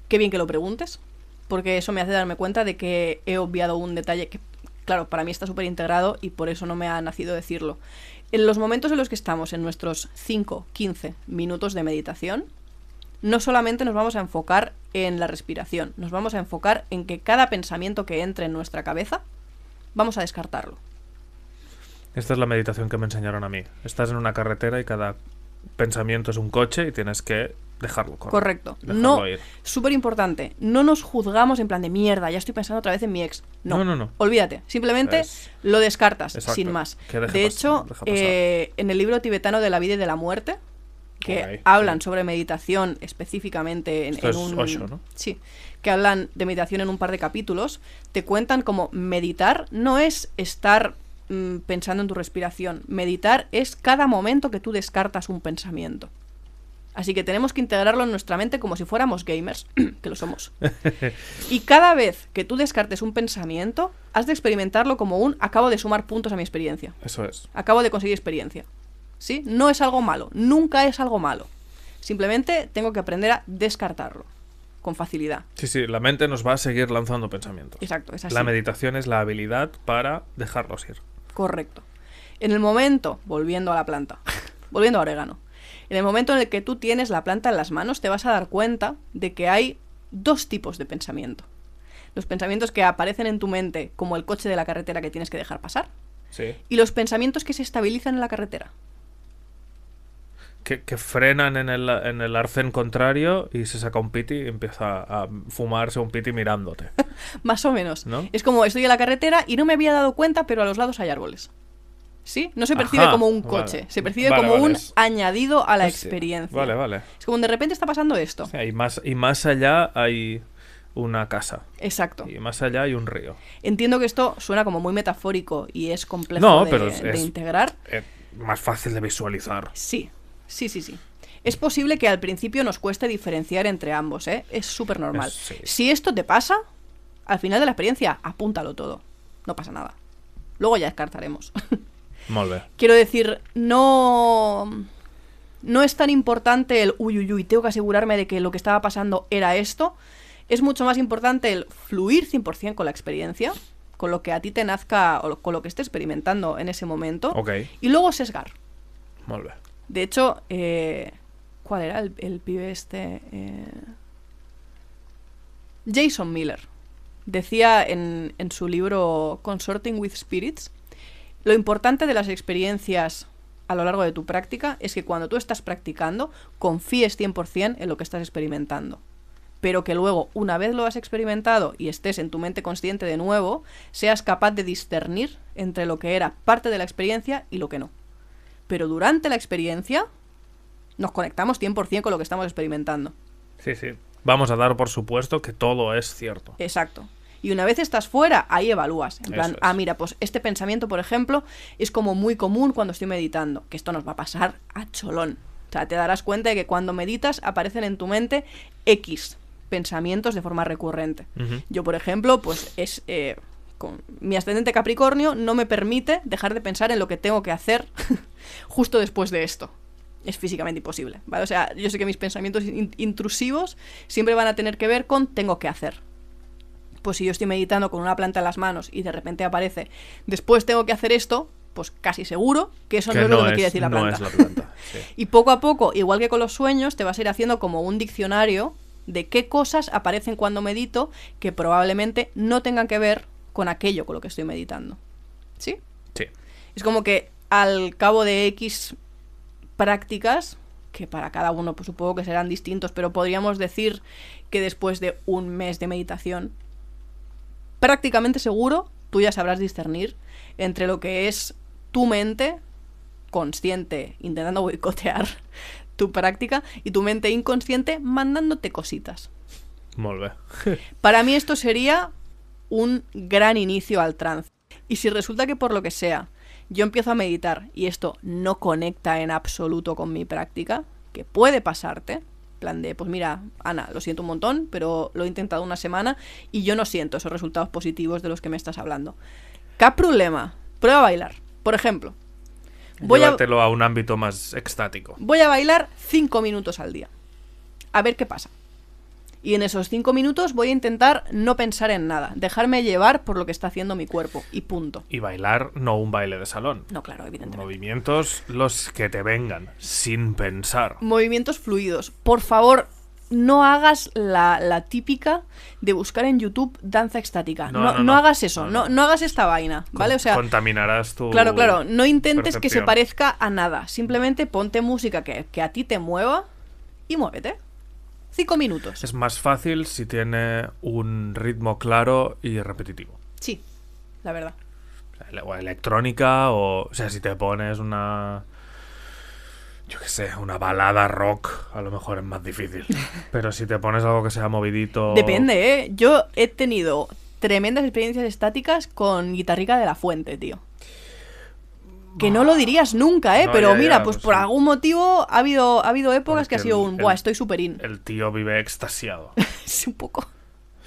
Qué bien que lo preguntes, porque eso me hace darme cuenta de que he obviado un detalle que, claro, para mí está súper integrado y por eso no me ha nacido decirlo. En los momentos en los que estamos en nuestros 5-15 minutos de meditación, no solamente nos vamos a enfocar en la respiración, nos vamos a enfocar en que cada pensamiento que entre en nuestra cabeza, vamos a descartarlo. Esta es la meditación que me enseñaron a mí. Estás en una carretera y cada pensamiento es un coche y tienes que dejarlo correr. Correcto. Dejarlo No, ir. súper importante, no nos juzgamos en plan de mierda, ya estoy pensando otra vez en mi ex. No. Olvídate. Simplemente lo descartas, exacto, sin más. Que de hecho, en el libro tibetano de la vida y de la muerte, que hablan sobre meditación específicamente en un... Osho, ¿no? Sí, que hablan de meditación en un par de capítulos, te cuentan como meditar no es estar pensando en tu respiración. Meditar es cada momento que tú descartas un pensamiento. Así que tenemos que integrarlo en nuestra mente como si fuéramos gamers, que lo somos. Y cada vez que tú descartes un pensamiento, has de experimentarlo como un acabo de sumar puntos a mi experiencia. Eso es. Acabo de conseguir experiencia. ¿Sí? No es algo malo, nunca es algo malo. Simplemente tengo que aprender a descartarlo con facilidad. Sí, la mente nos va a seguir lanzando pensamientos. Exacto, es así. La meditación es la habilidad para dejarlos ir. Correcto. En el momento, volviendo a la planta, volviendo a orégano, en el momento en el que tú tienes la planta en las manos, te vas a dar cuenta de que hay dos tipos de pensamiento. Los pensamientos que aparecen en tu mente como el coche de la carretera que tienes que dejar pasar. Sí. Y los pensamientos que se estabilizan en la carretera. Que frenan en el arcén contrario y se saca un piti y empieza a fumarse un piti mirándote. Más o menos. ¿No? Es como estoy en la carretera y no me había dado cuenta, pero a los lados hay árboles. ¿Sí? No se percibe como un coche, se percibe como un añadido a la experiencia. Vale. Es como de repente está pasando esto. Sí, y más allá hay una casa. Exacto. Y más allá hay un río. Entiendo que esto suena como muy metafórico y es complejo de integrar. Más fácil de visualizar. Sí. Es posible que al principio nos cueste diferenciar entre ambos, ¿eh? Es súper normal. Sí. Si esto te pasa, al final de la experiencia, apúntalo todo. No pasa nada. Luego ya descartaremos. Molt bé. Quiero decir, no es tan importante el uy, tengo que asegurarme de que lo que estaba pasando era esto. Es mucho más importante el fluir 100% con la experiencia, con lo que a ti te nazca o con lo que estés experimentando en ese momento. Okay. Y luego sesgar. Molt bé. De hecho, ¿cuál era el pibe este? Jason Miller decía en su libro Consorting with Spirits, lo importante de las experiencias a lo largo de tu práctica es que cuando tú estás practicando confíes 100% en lo que estás experimentando, pero que luego, una vez lo has experimentado y estés en tu mente consciente de nuevo, seas capaz de discernir entre lo que era parte de la experiencia y lo que no. Pero durante la experiencia nos conectamos 100% con lo que estamos experimentando. Sí. Vamos a dar por supuesto que todo es cierto. Exacto. Y una vez estás fuera, ahí evalúas. En plan, mira, pues este pensamiento, por ejemplo, es como muy común cuando estoy meditando. Que esto nos va a pasar a cholón. O sea, te darás cuenta de que cuando meditas aparecen en tu mente X pensamientos de forma recurrente. Uh-huh. Yo, por ejemplo, pues es... con mi ascendente Capricornio no me permite dejar de pensar en lo que tengo que hacer justo después de esto. Es físicamente imposible, ¿vale? O sea, yo sé que mis pensamientos intrusivos siempre van a tener que ver con tengo que hacer. Pues si yo estoy meditando con una planta en las manos y de repente aparece después tengo que hacer esto, pues casi seguro que eso no es lo que me quiere decir la planta. No es la planta. Sí. Y poco a poco, igual que con los sueños, te vas a ir haciendo como un diccionario de qué cosas aparecen cuando medito que probablemente no tengan que ver con aquello con lo que estoy meditando. ¿Sí? Sí. Es como que al cabo de X prácticas, que para cada uno pues supongo que serán distintos, pero podríamos decir que después de un mes de meditación, prácticamente seguro, tú ya sabrás discernir entre lo que es tu mente consciente intentando boicotear tu práctica y tu mente inconsciente mandándote cositas. Molt bé. Para mí esto sería un gran inicio al trance. Y si resulta que por lo que sea yo empiezo a meditar y esto no conecta en absoluto con mi práctica, que puede pasarte, en plan de, pues mira, Ana, lo siento un montón, pero lo he intentado una semana y yo no siento esos resultados positivos de los que me estás hablando. ¿Qué problema? Prueba a bailar. Por ejemplo, Llévatelo a un ámbito más extático. voy a bailar 5 minutos al día. A ver qué pasa. Y en esos 5 minutos voy a intentar no pensar en nada, dejarme llevar por lo que está haciendo mi cuerpo y punto. Y bailar, no un baile de salón. No, claro, evidentemente. Movimientos los que te vengan, sin pensar. Movimientos fluidos. Por favor, no hagas la típica de buscar en YouTube danza extática. No hagas eso, no hagas esta vaina, ¿vale? O sea, contaminarás tu Claro, no intentes que se percepción. parezca a nada. Simplemente ponte música que a ti te mueva y muévete. 5 minutos. Es más fácil si tiene un ritmo claro y repetitivo. Sí, la verdad. O electrónica, o sea, si te pones una... Yo qué sé, una balada rock, a lo mejor es más difícil. Pero si te pones algo que sea movidito... Depende, ¿eh? Yo he tenido tremendas experiencias estáticas con Guitarrica de la Fuente, tío. Que no lo dirías nunca, ¿eh? No, Pero ya, mira, ya, pues pues por sí. algún motivo ha habido épocas que ha Porque sido un... Buah, estoy súper in. El tío vive extasiado. Sí, un poco.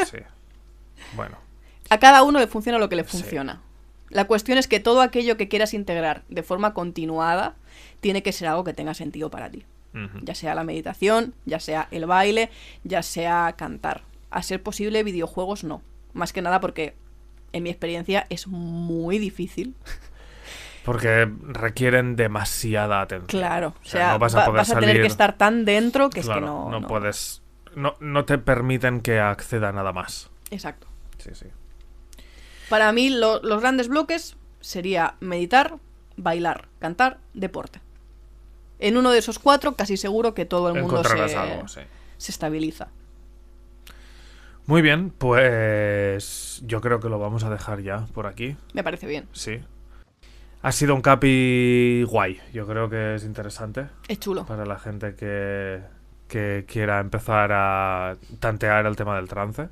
Sí. Bueno. A cada uno le funciona lo que le Sí. funciona. La cuestión es que todo aquello que quieras integrar de forma continuada tiene que ser algo que tenga sentido para ti. Ujú. Ya sea la meditación, ya sea el baile, ya sea cantar. A ser posible, videojuegos no. Más que nada porque, en mi experiencia, es muy difícil. Porque requieren demasiada atención. Claro, o sea, no vas a poder tener salir... que estar tan dentro que Claro, es que no puedes... No te permiten que acceda a nada más. Exacto. Sí, sí. Para mí, los grandes bloques sería meditar, bailar, cantar, deporte. En uno de esos 4, casi seguro que todo el mundo Encontrarás algo, sí. se estabiliza. Muy bien, pues yo creo que lo vamos a dejar ya por aquí. Me parece bien. Sí. Ha sido un capi guay. Yo creo que es interesante Es chulo. para la gente que quiera empezar a tantear el tema del trance.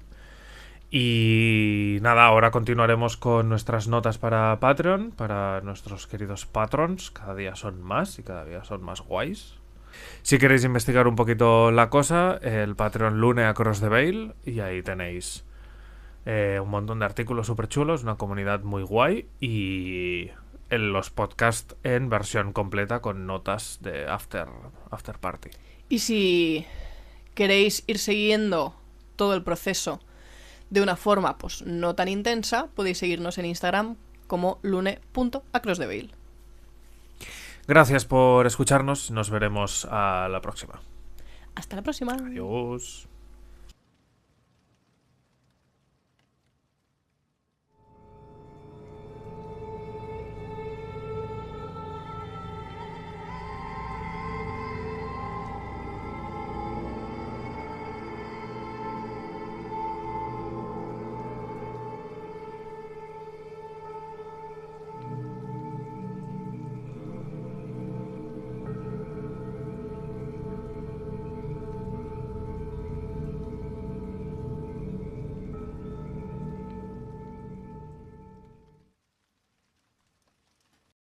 Y nada, ahora continuaremos con nuestras notas para Patreon, para nuestros queridos patrons. Cada día son más y cada día son más guays. Si queréis investigar un poquito la cosa, el Patreon Lune Across the Veil, y ahí tenéis un montón de artículos súper chulos, una comunidad muy guay y en los podcasts en versión completa con notas de after party. Y si queréis ir siguiendo todo el proceso de una forma pues no tan intensa, podéis seguirnos en Instagram como lune.acrosstheveil. Gracias por escucharnos, nos veremos a la próxima. Hasta la próxima. Adiós.